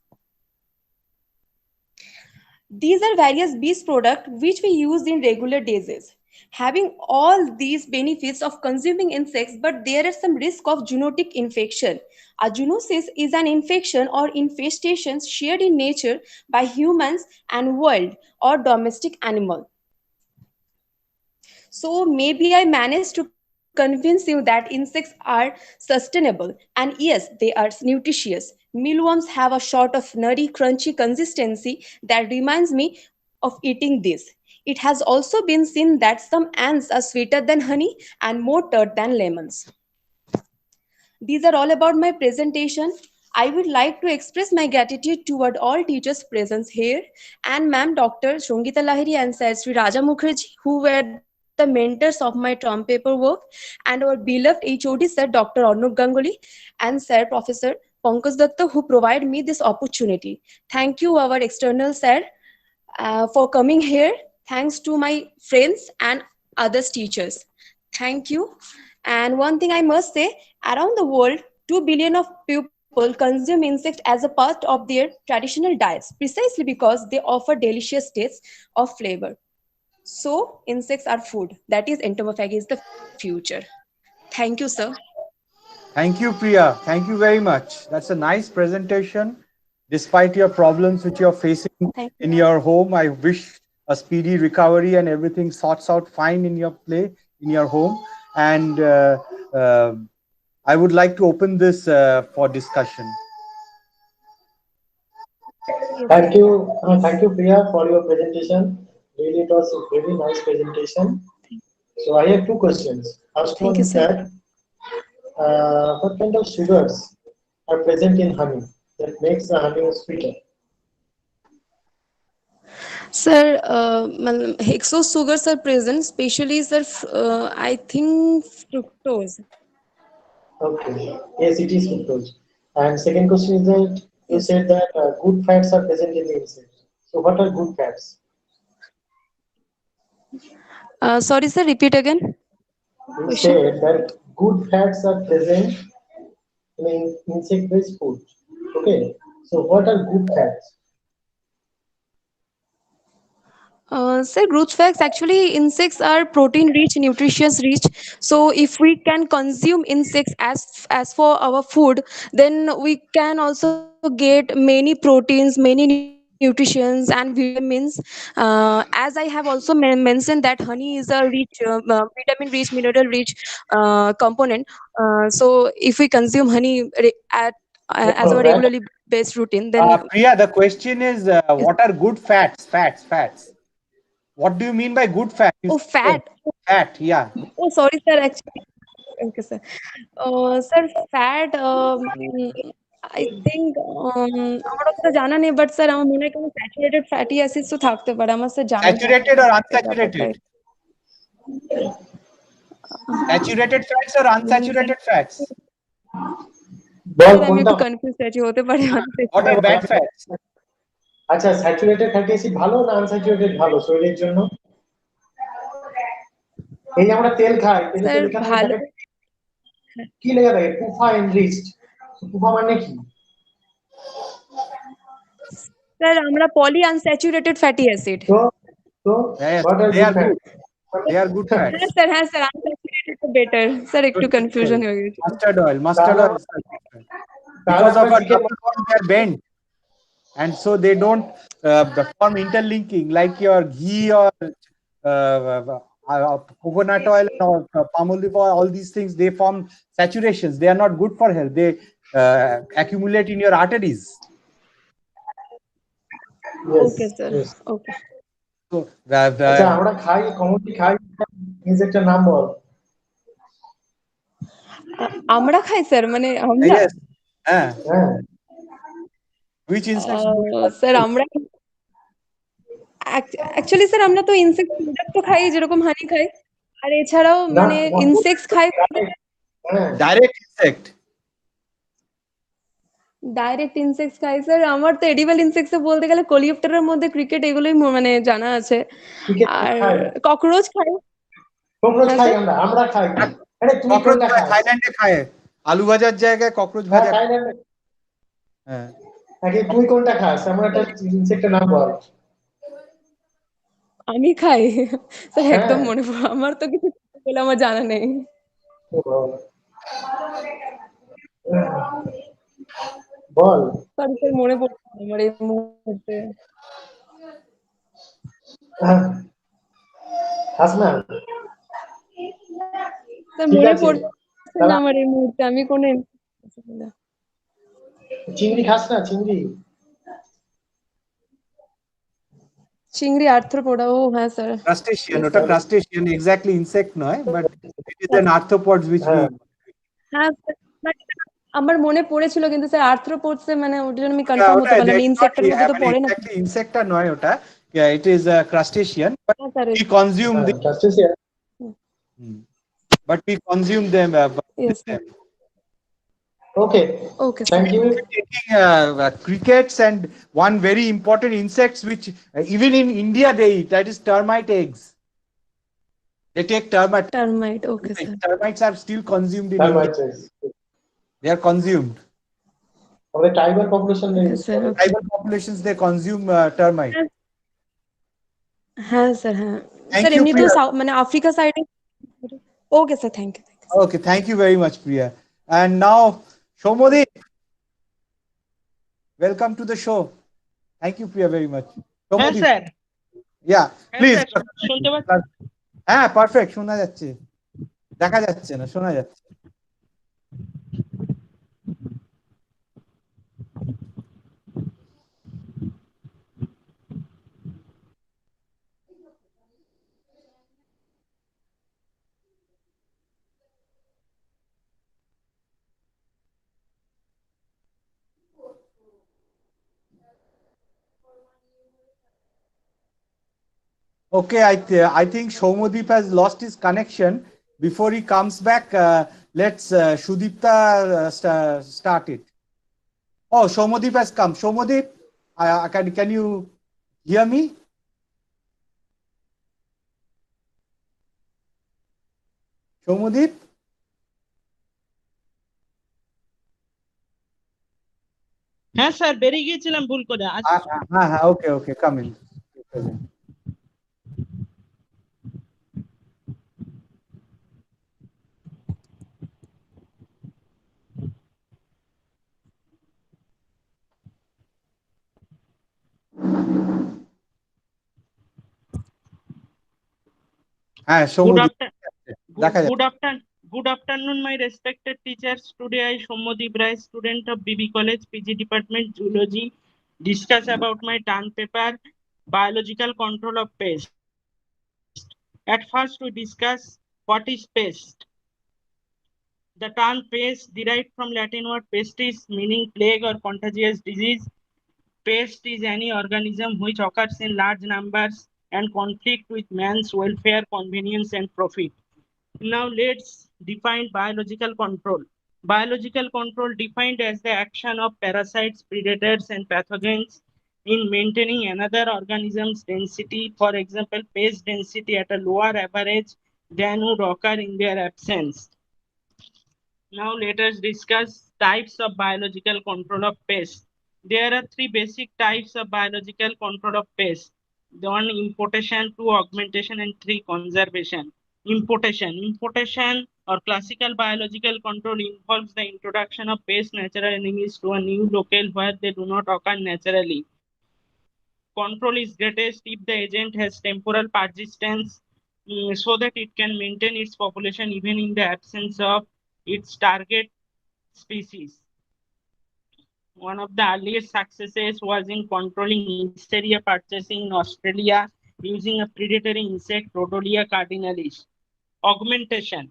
These are various bees products which we use in regular days. Having all these benefits of consuming insects, but there are some risk of zoonotic infection. A zoonosis is an infection or infestation shared in nature by humans and wild or domestic animal. So maybe I managed to convince you that insects are sustainable, and yes, they are nutritious. Mealworms have a sort of nutty, crunchy consistency that reminds me of eating this. It has also been seen that some ants are sweeter than honey and more tart than lemons. These are all about my presentation. I would like to express my gratitude toward all teachers present here and Ma'am Dr. Shongita Lahiri and Sir Sri Raja Mukherjee, who were the mentors of my term paper work, and our beloved HOD Sir Dr. Arnab Ganguly and Sir Professor Pankaj Datta, who provide me this opportunity. Thank you, our external Sir, for coming here. Thanks to my friends and others teachers. Thank you. And one thing I must say, around the world, 2 billion of people consume insects as a part of their traditional diets precisely because they offer delicious tastes of flavor. So insects are food. That is, entomophagy is the future. Thank you, sir. Thank you, Priya. Thank you very much. That's a nice presentation. Despite your problems which you're facing Thank in your home, I wish a speedy recovery and everything sorts out fine in your in your home. And I would like to open this for discussion. Thank you, Priya, for your presentation. Really, it was a very nice presentation. So I have two questions. First Thank one you, is sir. that what kind of sugars are present in honey that makes the honey sweeter? Sir, hexose sugars are present, especially sir, I think fructose. Okay. Yes, it is fructose. And second question is that you Yes. said that good fats are present in the insect. So what are good fats? Sorry, sir, repeat again. You Question. said that good fats are present in insect-based food. Okay. So what are good fats? Sir, growth facts actually insects are protein rich, nutritious rich. So if we can consume insects as for our food, then we can also get many proteins, many nutritions and vitamins. As I have also mentioned that honey is a rich, vitamin rich, mineral rich component. So if we consume honey as All our right. regularly based routine, then Priya, the question is, yes. what are good fats? Fats. What do you mean by good fat? You Oh, said fat. fat, yeah. Oh, sorry, sir. Actually, okay, sir. Sir, fat. I think আমার অতটা জানা নেই, but sir আমার মনে হয় কোনো saturated fatty acids তো থাকতে পারে। আমার স্যার জানা নেই Saturated or এই ব্যাপারটা। unsaturated? Saturated fats or unsaturated fats? Ball sir আমি কোনটা? একটু কনফিউজ আছি, হতে পারে What are bad fats? আচ্ছা, স্যাচুরেটেড ফ্যাটি অ্যাসিড ভালো না আনস্যাচুরেটেড ভালো শরীরের জন্য? এই যে আমরা তেল খাই, তেলে তো স্যার লেখা ভালো। থাকে কি লেখা থাকে? পুফা এনরিচড। পুফা মানে কি? স্যার আমরা পলি আনস্যাচুরেটেড ফ্যাটি অ্যাসিড। তো Yes, what are they good are fats? good. They are good fats. হ্যাঁ স্যার আনস্যাচুরেটেড তো বেটার। স্যার একটু কনফিউশন হয়ে গেছে। Mustard oil. তাহলে Is তাহলে because of আমরা a chicken double bond, they are bent, and so they don't form interlinking like your ghee or coconut oil or palm olive oil. All these things, they form saturations. They are not good for health. They accumulate in your arteries. Okay sir, okay. So আচ্ছা আমরা খাই commonly খাই ইনসেক্টের নাম বল। আমরা খাই sir, মানে আমরা yes, হ্যাঁ which insects? স্যার আমরা অ্যাকচুয়ালি স্যার আমরা তো ইনসেক্ট প্রোডাক্ট তো খাই, যেরকম হানি খাই, আর এছাড়াও মানে ইনসেক্টস খাই। Direct insect. ডাইরেক্ট ইনসেক্টস খাই স্যার। আমার তো এডিবল ইনসেক্টস বলতে গেলে কোলিপ্টেরার মধ্যে ক্রিকেট এগুলোই মানে জানা আছে, আর ককরোচ খাই। ককরোচ খাই আমরা খাই। আরে তুমি ককরোচ কোনটা খাস? থাইল্যান্ডে খায় আলু ভাজার জায়গায় ককরোচ ভাজা। থাইল্যান্ডে। হ্যাঁ, আগে তুই কোনটা খাস? আমার একটা ইনসেক্টের নাম বল। আমি খাই স্যার, একদম মনে পড়ে, আমার তো কিছু বলে আমার জানা নেই। বল। সরি স্যার, মনে পড়ছে না আমার এই মুহূর্তে। হাসনা স্যার মনে পড়ছে না আমার এই মুহূর্তে, আমি কোনো চিংড়ি খাস না? চিংড়ি চিংড়ি আর্থ্রোপোডা। ও হ্যাঁ স্যার, crustacean, ওটা crustacean, exactly insect নয়, but it is an arthropods which we হ্যাঁ আমার মনে পড়েছিল কিন্তু স্যার আর্থ্রোপোডসে মানে ওটার জন্য আমি কনফার্ম হতে পারলাম না, ইনসেক্টের মধ্যে তো পড়ে না। ইনসেক্টটা নয় ওটা, it is a crustacean, but হ্যাঁ sir, we consume the, crustacean. but we consume them. Yes, sir. Okay. Okay, sir. Thank you. Taking crickets and one very important insects which even in India they eat, that is termite eggs. They take termite. Termite. Okay, sir. Termites are still consumed in India. Termites. They are consumed. For the tribal population, Okay, sir. Okay. Tribal populations they consume termite. হ্যাঁ sir, হ্যাঁ Thank sir, you, এমনি তো Priya. মানে Africa সাইডে। Okay sir, thank you. Okay, thank you very much, Priya. And now, Shomodip, welcome to the show. Thank you, Priya, very much. হ্যাঁ sir, Yeah, please. শুনতে পাচ্ছেন? হ্যাঁ, perfect, শোনা যাচ্ছে, দেখা যাচ্ছে না, শোনা যাচ্ছে। Okay, I think Shomodip has lost his connection. Before he comes back, let's Shudipta start it. Oh, Shomodip has come. Shomodip, can you hear me? Shomodip? হ্যাঁ স্যার, বেরিয়ে গিয়েছিলাম ভুল করে। Okay, come in. Good afternoon, my respected teachers. Today I, Shomodip Rai, student of BB College, PG Department, Zoology, discuss about my term paper, Biological Control of Pest. At first, we discuss what is pest. The term pest derived from Latin word pestis, meaning plague or contagious disease. Pest is any organism which occurs in large numbers and conflict with man's welfare, convenience, and profit. Now let's define biological control. Biological control defined as the action of parasites, predators, and pathogens in maintaining another organism's density, for example, pest density at a lower average than would occur in their absence. Now let us discuss types of biological control of pests. There are three basic types of biological control of pests. One, importation, two, augmentation, and three, conservation. Importation or classical biological control involves the introduction of pest natural enemies to a new locale where they do not occur naturally. Control is greatest if the agent has temporal persistence, so that it can maintain its population even in the absence of its target species. One of the earliest successes was in controlling Neisseria purchasing in Australia using a predatory insect, Rhodolia cardinalis. Augmentation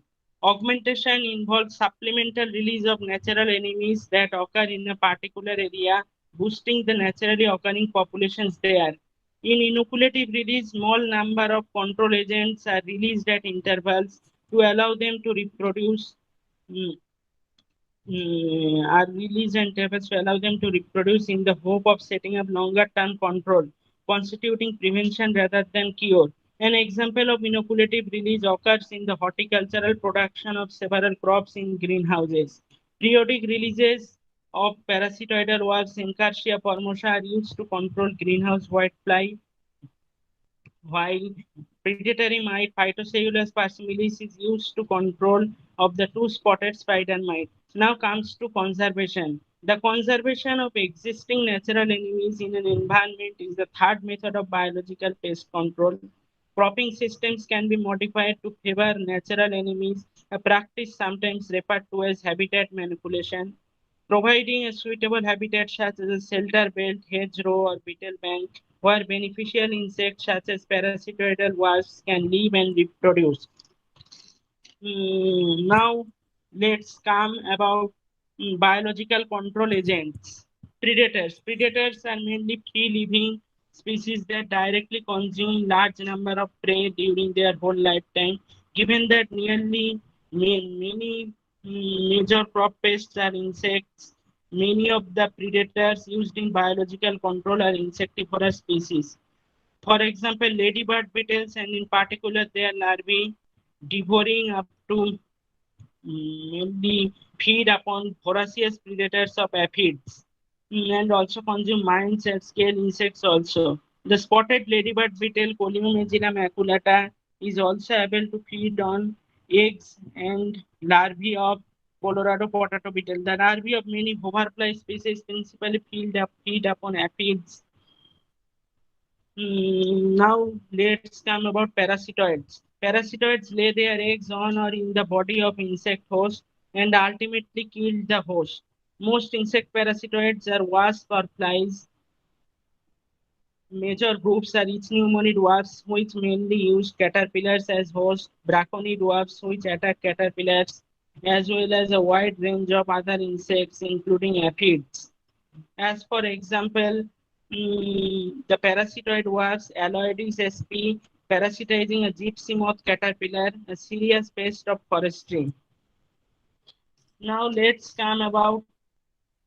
involves supplemental release of natural enemies that occur in a particular area, boosting the naturally occurring populations there. In inoculative release, small number of control agents are released at intervals to allow them to reproduce. Are released and tables to allow them to reproduce in the hope of setting up longer-term control, constituting prevention rather than cure. An example of inoculative release occurs in the horticultural production of several crops in greenhouses. Periodic releases of parasitoidal wasps, Encartia formosa, are used to control greenhouse whitefly, while predatory mite Phytocellulus persimilis is used to control of the two-spotted spider mite. Now comes to conservation. The conservation of existing natural enemies in an environment is the third method of biological pest control. Cropping systems can be modified to favor natural enemies, a practice sometimes referred to as habitat manipulation. Providing a suitable habitat such as a shelter belt, hedgerow, or beetle bank where beneficial insects such as parasitoidal wasps can live and reproduce. Now let's come about Biological control agents. Predators. Predators are mainly free living species that directly consume large number of prey during their whole lifetime. Given that nearly many major crop pests are insects, many of the predators used in biological control are insectivorous species. For example, ladybird beetles and in particular their larvae devouring up to mainly feed upon voracious predators of aphids and also consume mines and scale insects also. The spotted ladybird beetle Coliomegila maculata is also able to feed on eggs and larvae of Colorado potato beetle. The larvae of many hoverfly species principally feed upon aphids. Now let's come about parasitoids. Parasitoids lay their eggs on or in the body of insect host and ultimately kill the host. Most insect parasitoids are wasps or flies. Major groups are Ichneumon dwarfs, which mainly use caterpillars as hosts, Bracony dwarfs, which attack caterpillars, as well as a wide range of other insects, including aphids. As for example, the parasitoid was Aloidis sp. parasitizing a gypsy moth caterpillar, a serious pest of forestry. Now let's come about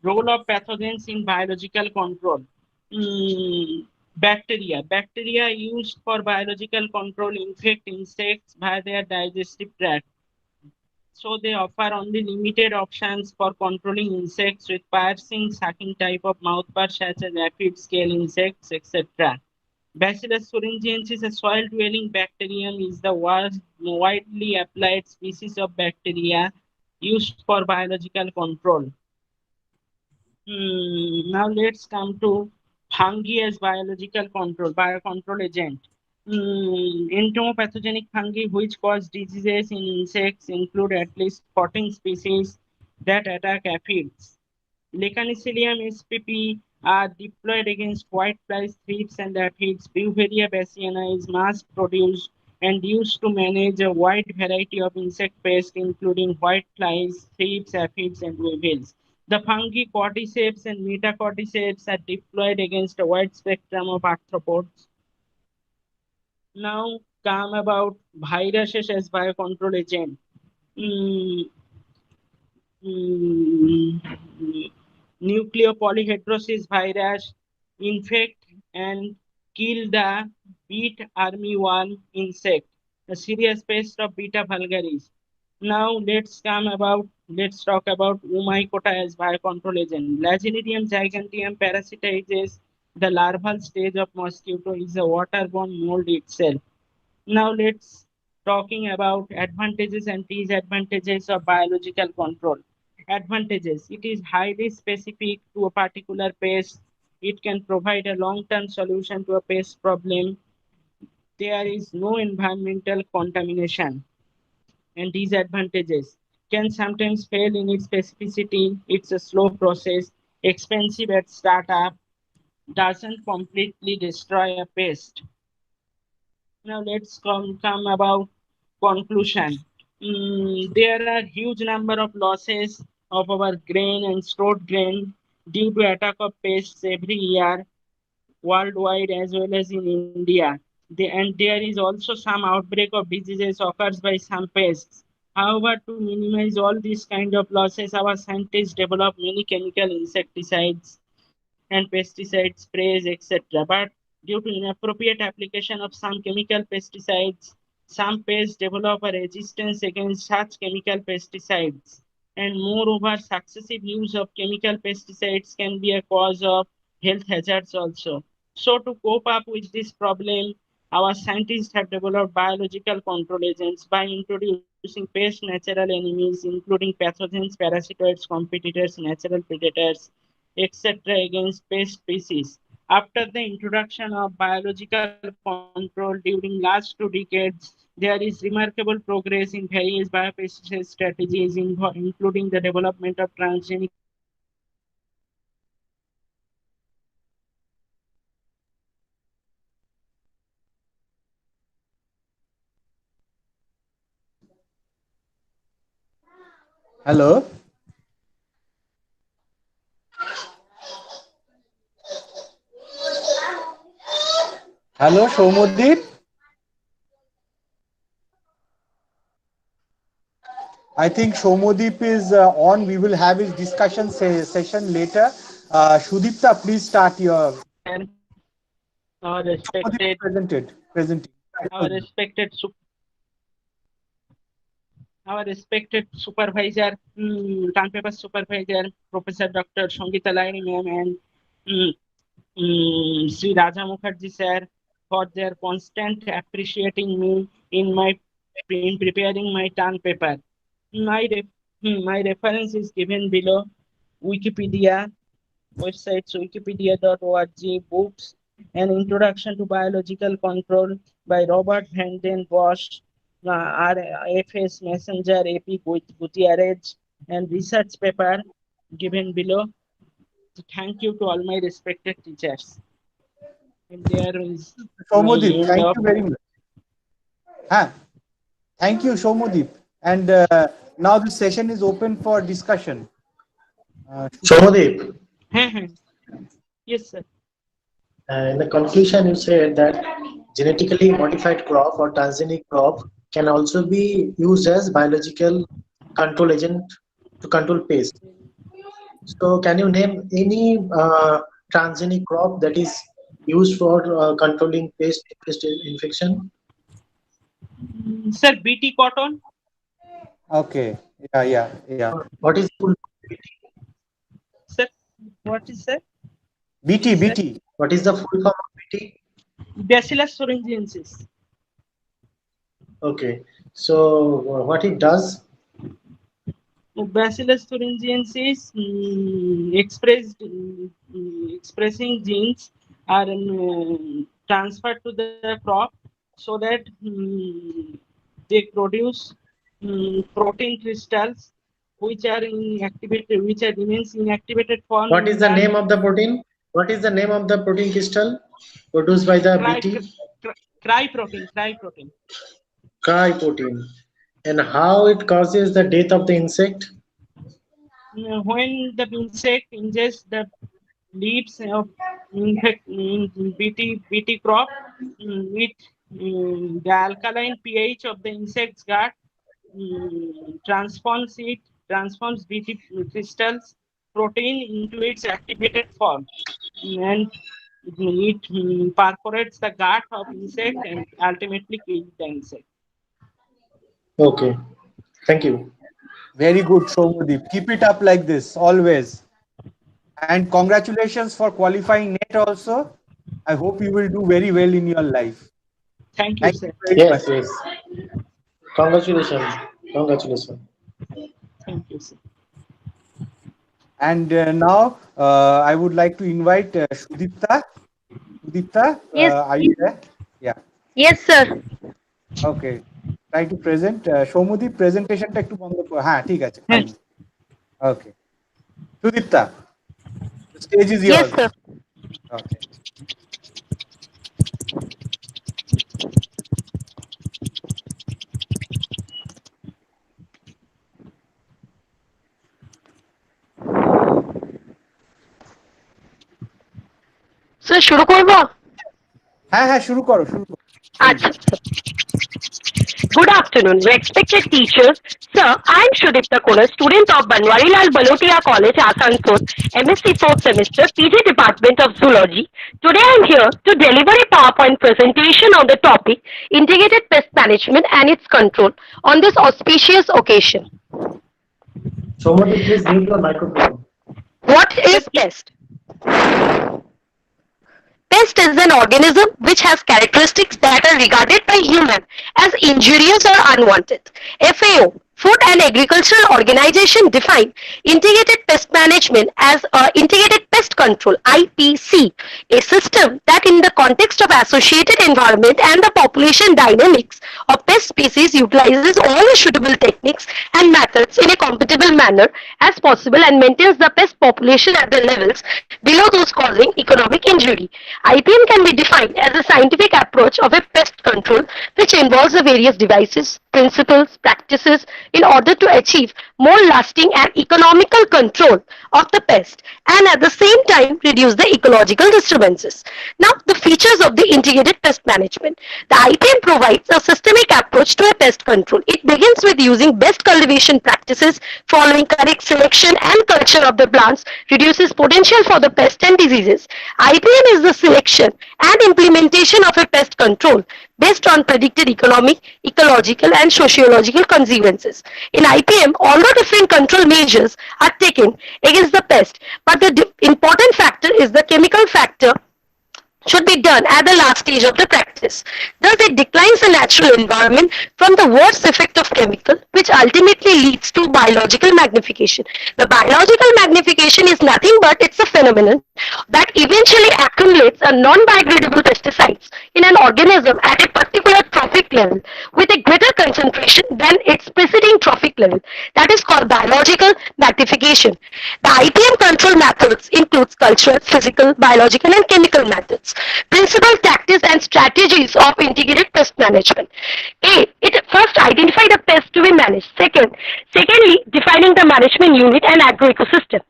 role of pathogens in biological control. Bacteria. Bacteria used for biological control infect insects via their digestive tract. So they offer only limited options for controlling insects with piercing, sucking type of mouthparts such as aphid, scale insects, etc. Bacillus thuringiensis, a soil-dwelling bacterium, is the widely applied species of bacteria used for biological control. Now let's come to fungi as biological control, biocontrol agent. Entomopathogenic fungi which cause diseases in insects include at least 14 species that attack aphids. Lecanicilium spp are deployed against whiteflies, thrips, and aphids. Beauveria bassiana is mass produced and used to manage a wide variety of insect pests, including whiteflies, thrips, aphids, and weevils. The fungi cordyceps and metacordyceps are deployed against a wide spectrum of arthropods. Now come about viruses as biocontrol agent. Mm, mm, Nucleopolyhedrosis virus infect and kill the beet armyworm insect, a serious pest of Beta vulgaris. Now let's talk about Umycota as biocontrol agent. Laginerium giganteum parasitizes the larval stage of mosquito is a waterborne mold itself. Now let's talking about advantages and disadvantages of biological control. Advantages. It is highly specific to a particular pest. It can provide a long-term solution to a pest problem. There is no environmental contamination. And disadvantages can sometimes fail in its specificity. It's a slow process, expensive at startup, doesn't completely destroy a pest. Now let's come about conclusion. There are huge number of losses of our grain and stored grain due to attack of pests every year worldwide as well as in India. And there is also some outbreak of diseases occurs by some pests. However, to minimize all these kind of losses, our scientists develop many chemical insecticides and pesticides, sprays, etc. But due to inappropriate application of some chemical pesticides, some pests develop a resistance against such chemical pesticides. And moreover, successive use of chemical pesticides can be a cause of health hazards also. So to cope up with this problem, our scientists have developed biological control agents by introducing pest natural enemies, including pathogens, parasitoids, competitors, natural predators, etc. against pest species. After the introduction of biological control during last 2 decades, there is remarkable progress in various biopesticide strategies, including the development of transgenic organisms, pesticides, herbicides, fungicides, etc. Hello. Hello, Shomodeep. I think Shomodeep is on. We will have his discussion session later. Shudipta, please start your. Our Shomodeep respected, presenting. our respected, our respected supervisor, term paper supervisor, Professor Dr. Sangita Laini ma'am, and Sri Raja Mukherjee sir, for their constant appreciating me in preparing my term paper. My reference is given below. Wikipedia websites, wikipedia.org, books, An Introduction to Biological Control by Robert Van den Bosch, RFS Messenger, AP Gutierrez, and research paper given below. Thank you to all my respected teachers. And there is Shomodeep, thank you very much. Thank you, Shomodeep. And now the session is open for discussion. Shomodeep. Yes, sir. In the conclusion, you said that genetically modified crop or transgenic crop can also be used as biological control agent to control pest. So, can you name any transgenic crop that is used for controlling pest infection? Sir, BT cotton. Okay. Yeah. What is full? Sir, what is sir? BT. What is the full form of BT? Bacillus thuringiensis. Okay. So, what it does? Bacillus thuringiensis expressing genes are transferred to the crop so that they produce protein crystals which are inactivated, which are remains inactivated form. What is the name of the protein? What is the name of the protein crystal produced by the BT? Cryprotein. Cryprotein. And how it causes the death of the insect? When the insect ingests the leaves of BT crop, the alkaline pH of the insect's gut transforms BT crystals protein into its activated form, and it perforates the gut of insect and ultimately kills the insect. Okay, thank you. Very good, Shomodeep. Keep it up like this always. And congratulations for qualifying NET also. I hope you will do very well in your life. Thank you, sir. Yes. Congratulations. Thank you, sir. And now I would like to invite Shudipta. Shudipta, Yes. are you there? Yeah. Yes, sir. Okay. Try to present. Shomodeep presentation ta ekটু বন্ধ কর. হ্যাঁ ঠিক আছে. Okay. Shudipta, the stage is yours. Yes, sir. Okay. Sir শুরু করব? হ্যাঁ শুরু করো। আচ্ছা। Good afternoon, respected teachers. Sir, I am Shudipta Kola, student of Banwarilal Balotia College, Asansol, MSc 4th semester, PG Department of Zoology. Today I am here to deliver a PowerPoint presentation on the topic Integrated Pest Management and its Control on this auspicious occasion. Somebody please mute your microphone. What is pest? Pest is an organism which has characteristics that are regarded by humans as injurious or unwanted. FAO, Food and Agricultural Organization, define integrated pest management as integrated pest control (IPC), a system that in the context of associated environment and the population dynamics of pest species utilizes all the suitable techniques and methods in a compatible manner as possible and maintains the pest population at the levels below those causing economic injury. IPM can be defined as a scientific approach of a pest control which involves the various devices, principles, practices in order to achieve more lasting and economical control of the pest and at the same time reduce the ecological disturbances. Now, the features of the integrated pest management. The IPM provides a systemic approach to a pest control. It begins with using best cultivation practices, following correct selection and culture of the plants, reduces potential for the pest and diseases. IPM is the selection and implementation of a pest control based on predicted economic, ecological, and sociological consequences. In IPM, although different control measures are taken against the pest, but the important factor is the chemical factor should be done at the last stage of the practice. Thus, it declines the natural environment from the worst effect of chemical, which ultimately leads to biological magnification. The biological magnification is nothing but it's a phenomenon that eventually accumulates a non-biodegradable pesticides in an organism at a particular trophic level with a greater concentration than its preceding trophic level. That is called biological magnification. The IPM control methods includes cultural, physical, biological, and chemical methods. Principal tactics and strategies of integrated pest management. A. It first identify the pest to be managed. Secondly, defining the management unit and agro-ecosystem.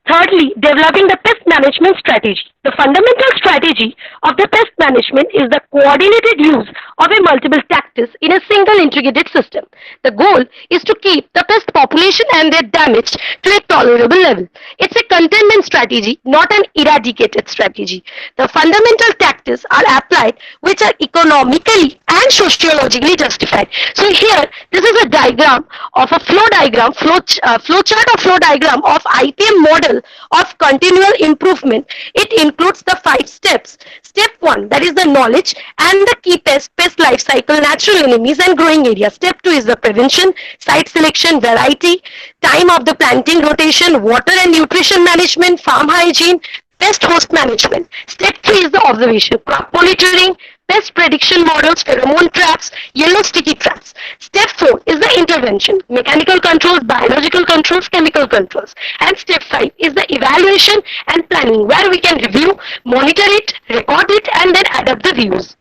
Thirdly, developing the pest management strategy. The fundamental strategy of the pest management is the coordinated use of a multiple tactics in a single integrated system. The goal is to keep the pest population and their damage to a tolerable level. It's a containment strategy, not an eradicated strategy. The fundamental tactics are applied which are economically and sociologically justified. So here, this is a diagram of a flow diagram, flow chart or flow diagram of IPM model of continual improvement. It includes the 5 steps. Step 1, that is the knowledge and the key pest life cycle, natural enemies and growing area. Step 2 is the prevention, site selection, variety, time of the planting rotation, water and nutrition management, farm hygiene, pest host management. Step 3 is the observation, crop monitoring, pest prediction models, pheromone traps, yellow sticky traps. Step 4 is the intervention, mechanical controls, biological controls, chemical controls. And step 5 is the evaluation and planning, where we can review, monitor it, record it, and then adapt the views.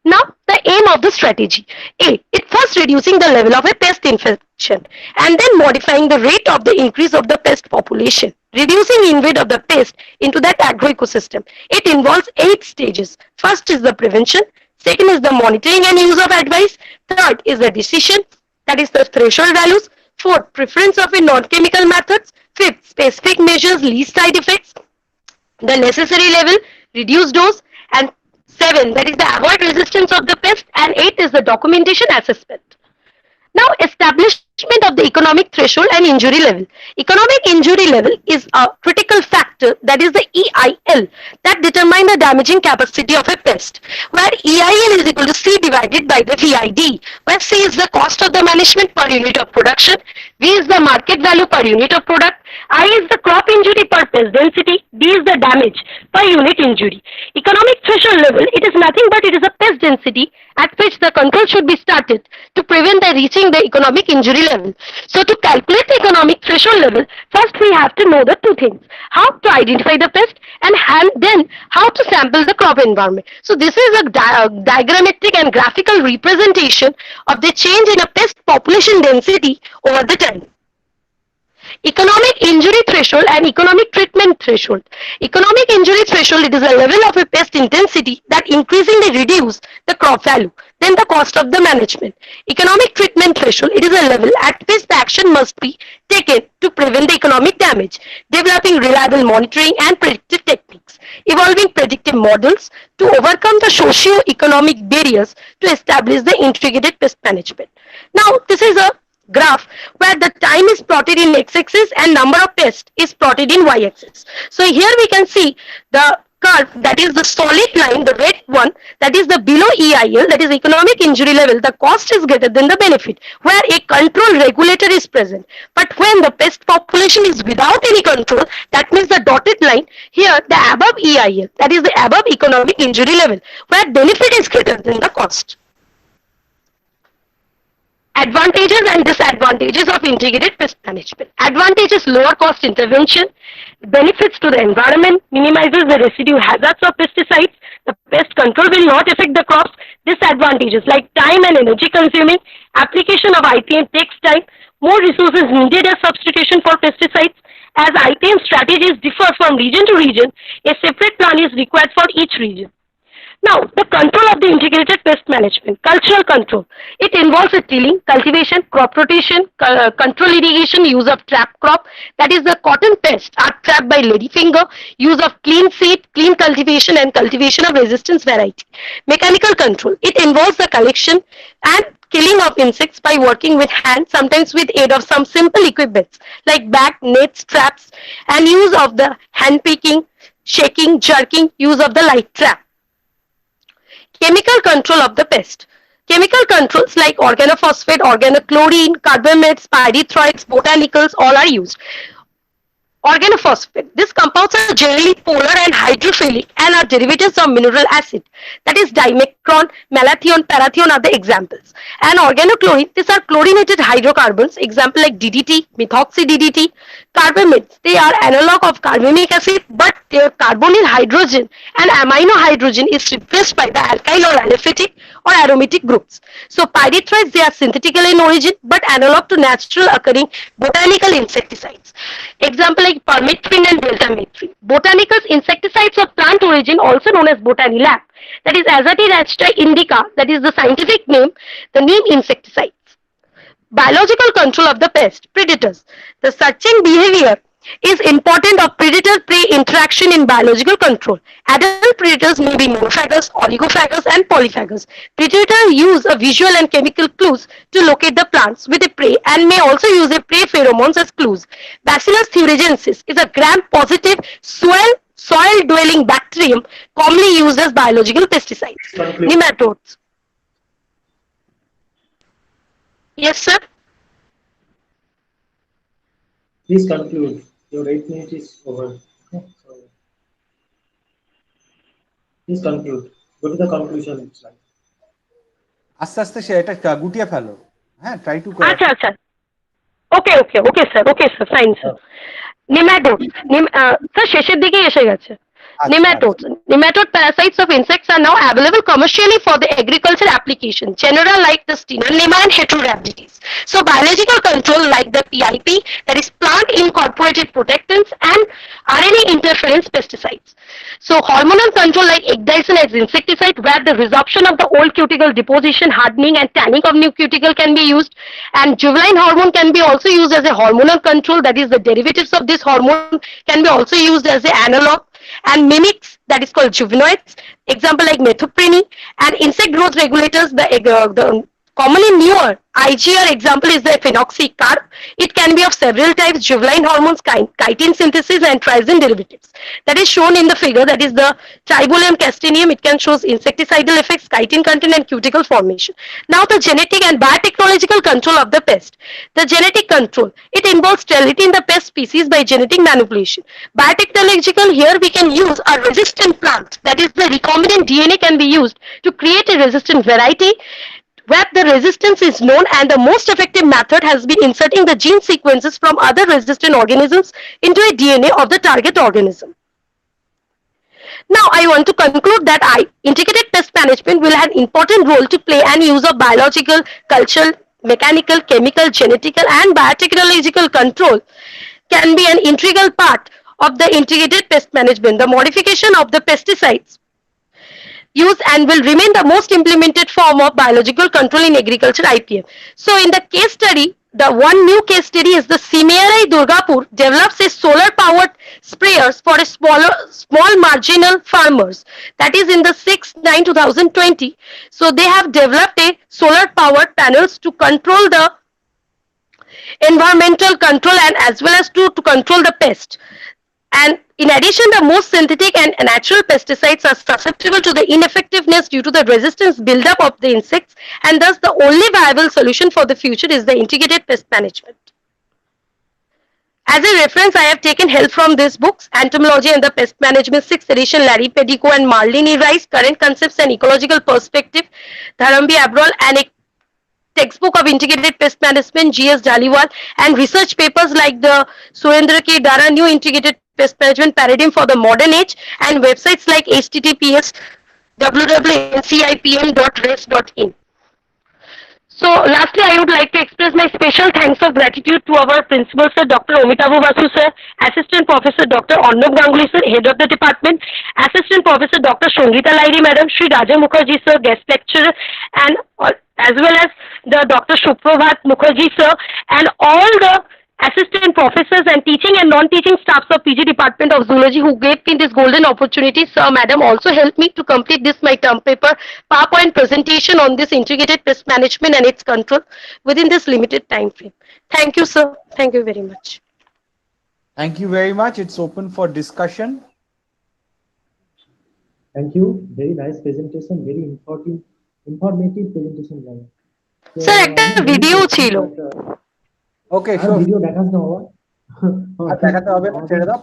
Now, the aim of the strategy. A. It first reducing the level of a pest infection and then modifying the rate of the increase of the pest population. Reducing invade of the pest into that agro-ecosystem. It involves 8 stages. First is the prevention. Second is the monitoring and use of advice. Third is the decision, that is the threshold values. Fourth, preference of a non-chemical methods. Fifth, specific measures, least side effects, the necessary level, reduced dose. And 7, that is the avoid resistance of the pest. And 8 is the documentation assessment. Now, establishment of the economic threshold and injury level. Economic injury level is a critical factor, that is the EIL, that determines the damaging capacity of a pest, where EIL is equal to C divided by the VID, where C is the cost of the management per unit of production, V is the market value per unit of product, I is the crop injury per pest density, D is the damage per unit injury. Economic threshold level, it is nothing but it is a pest density at which the control should be started to prevent the reaching the economic injury level. So to calculate the economic threshold level, first we have to know the 2 things: how to identify the pest and then how to sample the crop environment. So this is a diagrammatic and graphical representation of the change in a pest population density over the time. Economic injury threshold and economic treatment threshold. Economic injury threshold, it is a level of a pest intensity that increasingly reduce the crop value, then the cost of the management. Economic treatment threshold, it is a level at which the action must be taken to prevent the economic damage, developing reliable monitoring and predictive techniques, evolving predictive models to overcome the socio-economic barriers to establish the integrated pest management. Now, this is a graph where the time is plotted in x-axis and number of pests is plotted in y-axis. So here we can see the curve, that is the solid line, the red one, that is the below EIL, that is economic injury level. The cost is greater than the benefit, where a control regulator is present. But when the pest population is without any control, that means the dotted line here, the above EIL, that is the above economic injury level, where benefit is greater than the cost. Advantages and disadvantages of integrated pest management. Advantages: lower cost intervention, benefits to the environment, minimizes the residue hazards of pesticides, the pest control will not affect the crops. Disadvantages like time and energy consuming, application of IPM takes time, more resources needed as substitution for pesticides. As IPM strategies differ from region to region, a separate plan is required for each region. Now, the control of the integrated pest management, cultural control. It involves a tilling, cultivation, crop rotation, control irrigation, use of trap crop, that is the cotton pests are trapped by ladyfinger, use of clean seed, clean cultivation and cultivation of resistance variety. Mechanical control. It involves the collection and killing of insects by working with hand, sometimes with aid of some simple equipments like bag, nets, traps, and use of the hand picking, shaking, jerking, use of the light trap. Chemical control of the pest. Chemical controls like organophosphate, organochlorine, carbamates, pyrethroids, botanicals, all are used. Organophosphate. These compounds are generally polar and hydrophilic and are derivatives of mineral acid. That is dimecron, malathion, parathion are the examples. And organochlorine, these are chlorinated hydrocarbons, example like DDT, methoxy DDT. Carbamates, they are analog of carbamic acid, but their carbonyl hydrogen and amino hydrogen is replaced by the alkyl or aliphatic or aromatic groups. So pyrethroids, they are synthetical in origin, but analog to natural occurring botanical insecticides. Example like permethrin and deltamethrin. Botanicals, insecticides of plant origin, also known as Botanilab, that is Azadirachta indica, that is the scientific name, the neem insecticides. Biological control of the pest, predators. The searching behavior is important of predator-prey interaction in biological control. Adult predators may be monophagous, oligophagous, and polyphagous. Predators use a visual and chemical clues to locate the plants with a prey and may also use a prey pheromones as clues. Bacillus thuringiensis is a gram-positive soil-dwelling bacterium commonly used as biological pesticides. Nematodes. Yes, sir. Please conclude. Your 8 minutes is over. Okay, so please conclude. Go to the conclusion slide. আস্তে আস্তে সে এটা গুটিয়ে ফেলো, হ্যাঁ, try to আচ্ছা আচ্ছা, okay sir, fine sir. নেমাটোডস, sir শেষের দিকেই এসে গেছে। Nematodes. Nematode parasites of insects are now available commercially for the agriculture application, genera like the Steinernema and Heterorhabdites. So biological control like the PIP, that is plant incorporated protectants, and RNA interference pesticides. So hormonal control like Ecdicin as insecticide, where the resorption of the old cuticle deposition, hardening and tanning of new cuticle can be used, and juvenile hormone can be also used as a hormonal control, that is the derivatives of this hormone can be also used as an analog, and mimics, that is called juvenoids, example like methoprini, and insect growth regulators, the commonly newer IGR example is the phenoxycarb. It can be of several types: juvenile hormones, chitin synthesis, and trizine derivatives. That is shown in the figure, that is the Tribolium castanea. It can show insecticidal effects, chitin content, and cuticle formation. Now the genetic and biotechnological control of the pest. The genetic control, it involves sterility in the pest species by genetic manipulation. Biotechnological, here we can use a resistant plant, that is the recombinant DNA can be used to create a resistant variety where the resistance is known, and the most effective method has been inserting the gene sequences from other resistant organisms into a DNA of the target organism. Now I want to conclude that integrated pest management will have an important role to play, and use of biological, cultural, mechanical, chemical, genetical, and biotechnological control can be an integral part of the integrated pest management. The modification of the pesticides use and will remain the most implemented form of biological control in agriculture, IPM. So in the case study, the one new case study is the CMRI Durgapur develops a solar powered sprayers for a small marginal farmers, that is in the 6/9/2020. So they have developed a solar powered panels to control the environmental control and as well as to control the pest. And in addition, the most synthetic and natural pesticides are susceptible to the ineffectiveness due to the resistance buildup of the insects, and thus the only viable solution for the future is the integrated pest management. As a reference, I have taken help from these books: Entomology and the Pest Management, 6th edition, Larry Pedico and Marlene Rice, Current Concepts and Ecological Perspective, Dharambi Abrol, and a textbook of integrated pest management, G.S. Daliwal, and research papers like the Surendra K. Dara New Integrated Pest Management Paradigm for the Modern Age, and websites like https www.ncipm.res.in. So lastly, I would like to express my special thanks of gratitude to our principal sir, Dr. Omitabu Basu sir, Assistant Professor Dr. Arnab Ganguly sir, Head of the Department, Assistant Professor Dr. Shongita Lairi Madam, Shri Raja Mukherjee sir, Guest Lecturer, and as well as the Dr. Suprabhat Mukherjee sir, and all the assistant professors and teaching and non-teaching staffs of PG Department of Zoology who gave me this golden opportunity. Sir, madam also helped me to complete this my term paper PowerPoint presentation on this integrated pest management and its control within this limited time frame. Thank you, sir. Thank you very much. Thank you very much. It's open for discussion. Thank you. Very nice presentation. Very informative presentation. Sir, একটা video ছিল। ওকে, video দেখাস না বাবা, দেখাতে হবে না, ছেড়ে দাও।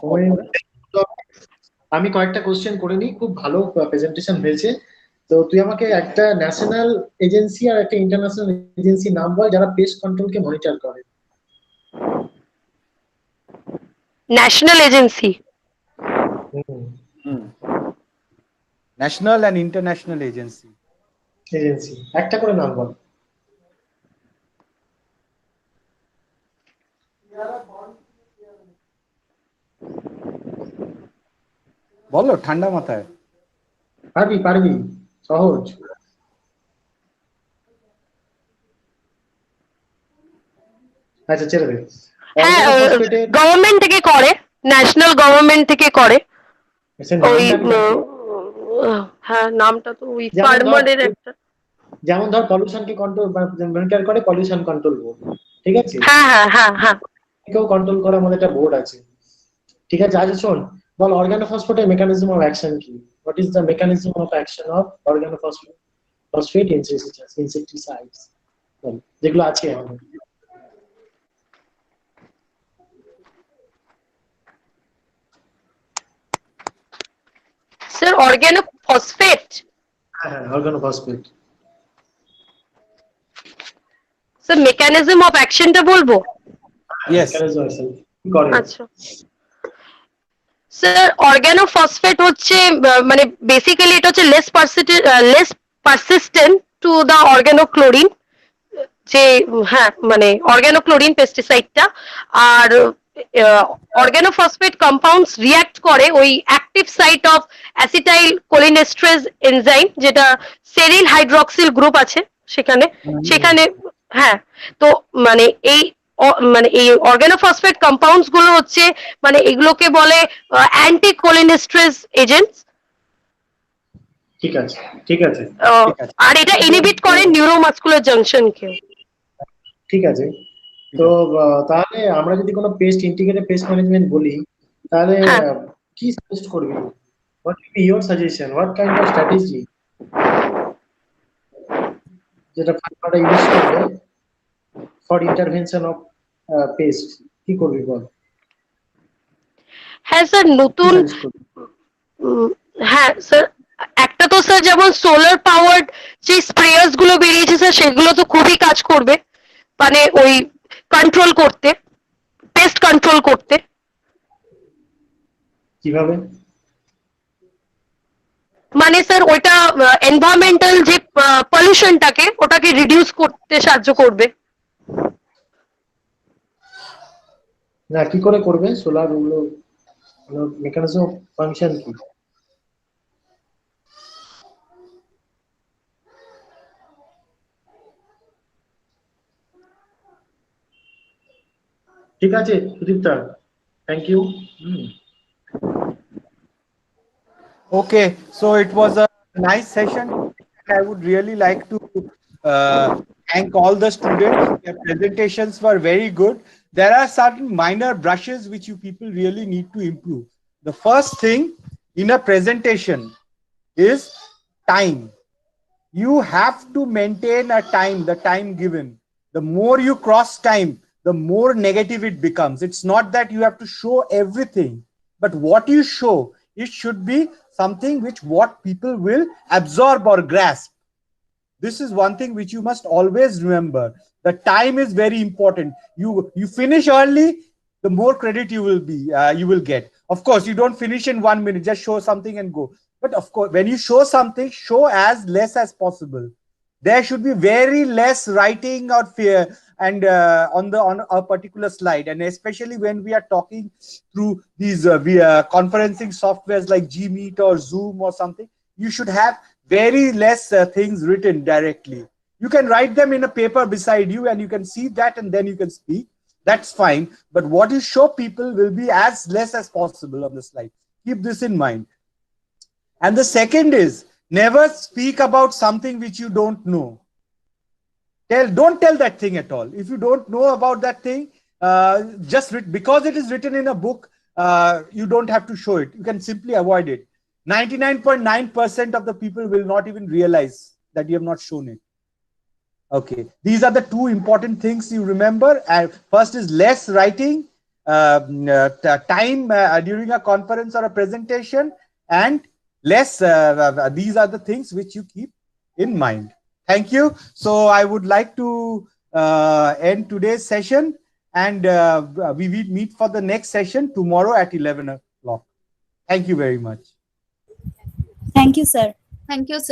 আমি কয়েকটা কোশ্চেন করে নিই। খুব ভালো প্রেজেন্টেশন হয়েছে। তো তুই আমাকে একটা ন্যাশনাল এজেন্সি আর একটা ইন্টারন্যাশনাল এজেন্সি নাম বল যারা পেস্ট কন্ট্রোলকে মনিটর করে। National agency, national and international agency. একটা করে নাম বল। বলো ঠান্ডা মাথায়। পারবি, সহজ। আচ্ছা ছেড়ে দে। হ্যাঁ, গভর্নমেন্ট থেকে করে, ন্যাশনাল গভর্নমেন্ট থেকে করে। ওই হ্যাঁ, নামটা তো ওই ফার্মারের একটা, যেমন ধর পলিউশনকে কন্ট্রোল মনিটর করে পলিউশন কন্ট্রোল বোর্ড, ঠিক আছে? হ্যাঁ কেউ কন্ট্রোল করে, আমাদের একটা বোর্ড আছে, ঠিক আছে? আচ্ছা শোন, বল অর্গানোফসফেটের মেকানিজম অফ অ্যাকশন কি? What is the mechanism of action of organophosphate insecticides, যেগুলো আছে আমাদের। স্যার অর্গানোফসফেট, হ্যাঁ অর্গানোফসফেট। স্যার মেকানিজম অফ অ্যাকশনটা বলবো? ইয়েস। আচ্ছা স্যার, অর্গানোফসফেট হচ্ছে মানে বেসিক্যালি এটা হচ্ছে less persistent to the organochlorine, যে হ্যাঁ মানে অর্গানোক্লোরিন পেস্টিসাইডটা। আর অর্গানোফসফেট কম্পাউন্ডস রিঅ্যাক্ট করে ওই active site of acetyl cholinesterase enzyme, যেটা সেরিল হাইড্রক্সিল গ্রুপ আছে সেখানে হ্যাঁ। তো মানে এই অর্গানোফসফেট কম্পাউন্ডস গুলো হচ্ছে মানে এগুলোকে বলে অ্যান্টি কোলিনেস্ট্রেজ এজেন্টস। ঠিক আছে। আর এটা ইনহিবিট করে নিউরোমাসকুলার জাংশনকে। ঠিক আছে। তো তাহলে আমরা যদি কোনো পেস্ট ইন্টিগ্রেটেড পেস্ট ম্যানেজমেন্ট বলি, তাহলে কি সাজেস্ট করবি? What will be your suggestion? What kind of strategy যেটা ফার্মাররা ইউজ করবে ফর ইন্টারভেনশন অফ পেস্ট, কি করবি বল? হ্যাঁ স্যার, নতুন হ্যাঁ স্যার, একটা তো স্যার যেমন সোলার পাওয়ার্ড যে স্প্রেয়ার্স গুলো বেরিয়েছে স্যার, সেগুলো তো খুবই কাজ করবে মানে ওই কন্ট্রোল করতে, পেস্ট কন্ট্রোল করতে। কিভাবে? মানে স্যার ওইটা এনভায়রনমেন্টাল যে পলিউশনটাকে ওটাকে রিডিউস করতে সাহায্য করবে। না, কি করে করবে? সোলার গুলো মেকানিজম ফাংশন কি? ঠিক আছে Sudipta, thank you. Okay, so it was a nice session. I would really like to thank all the students. Their presentations were very good. There are certain minor brushes which you people really need to improve. The first thing in a presentation is time. You have to maintain a time, the time given. The more you cross time, the more negative it becomes. It's not that you have to show everything, but what you show, it should be something which what people will absorb or grasp. This is one thing which you must always remember. The time is very important. You finish early, the more credit you will get. Of course, you don't finish in 1 minute, just show something and go. But of course, when you show something, show as less as possible. There should be very less writing or fear and on a particular slide, and especially when we are talking through these conferencing softwares like Gmeet or Zoom or something, you should have very less things written directly. You can write them in a paper beside you and you can see that and then you can speak. That's fine. But what you show people will be as less as possible on the slide. Keep this in mind. And the second is, never speak about something which you don't know. Don't tell that thing at all. If you don't know about that thing, because it is written in a book, you don't have to show it. You can simply avoid it. 99.9% of the people will not even realize that you have not shown it. Okay, these are the two important things you remember. First is less writing, time during a conference or a presentation, and less. These are the things which you keep in mind. Thank you. So I would like to end today's session, and we will meet for the next session tomorrow at 11 o'clock. Thank you very much. Thank you, sir. Thank you, sir.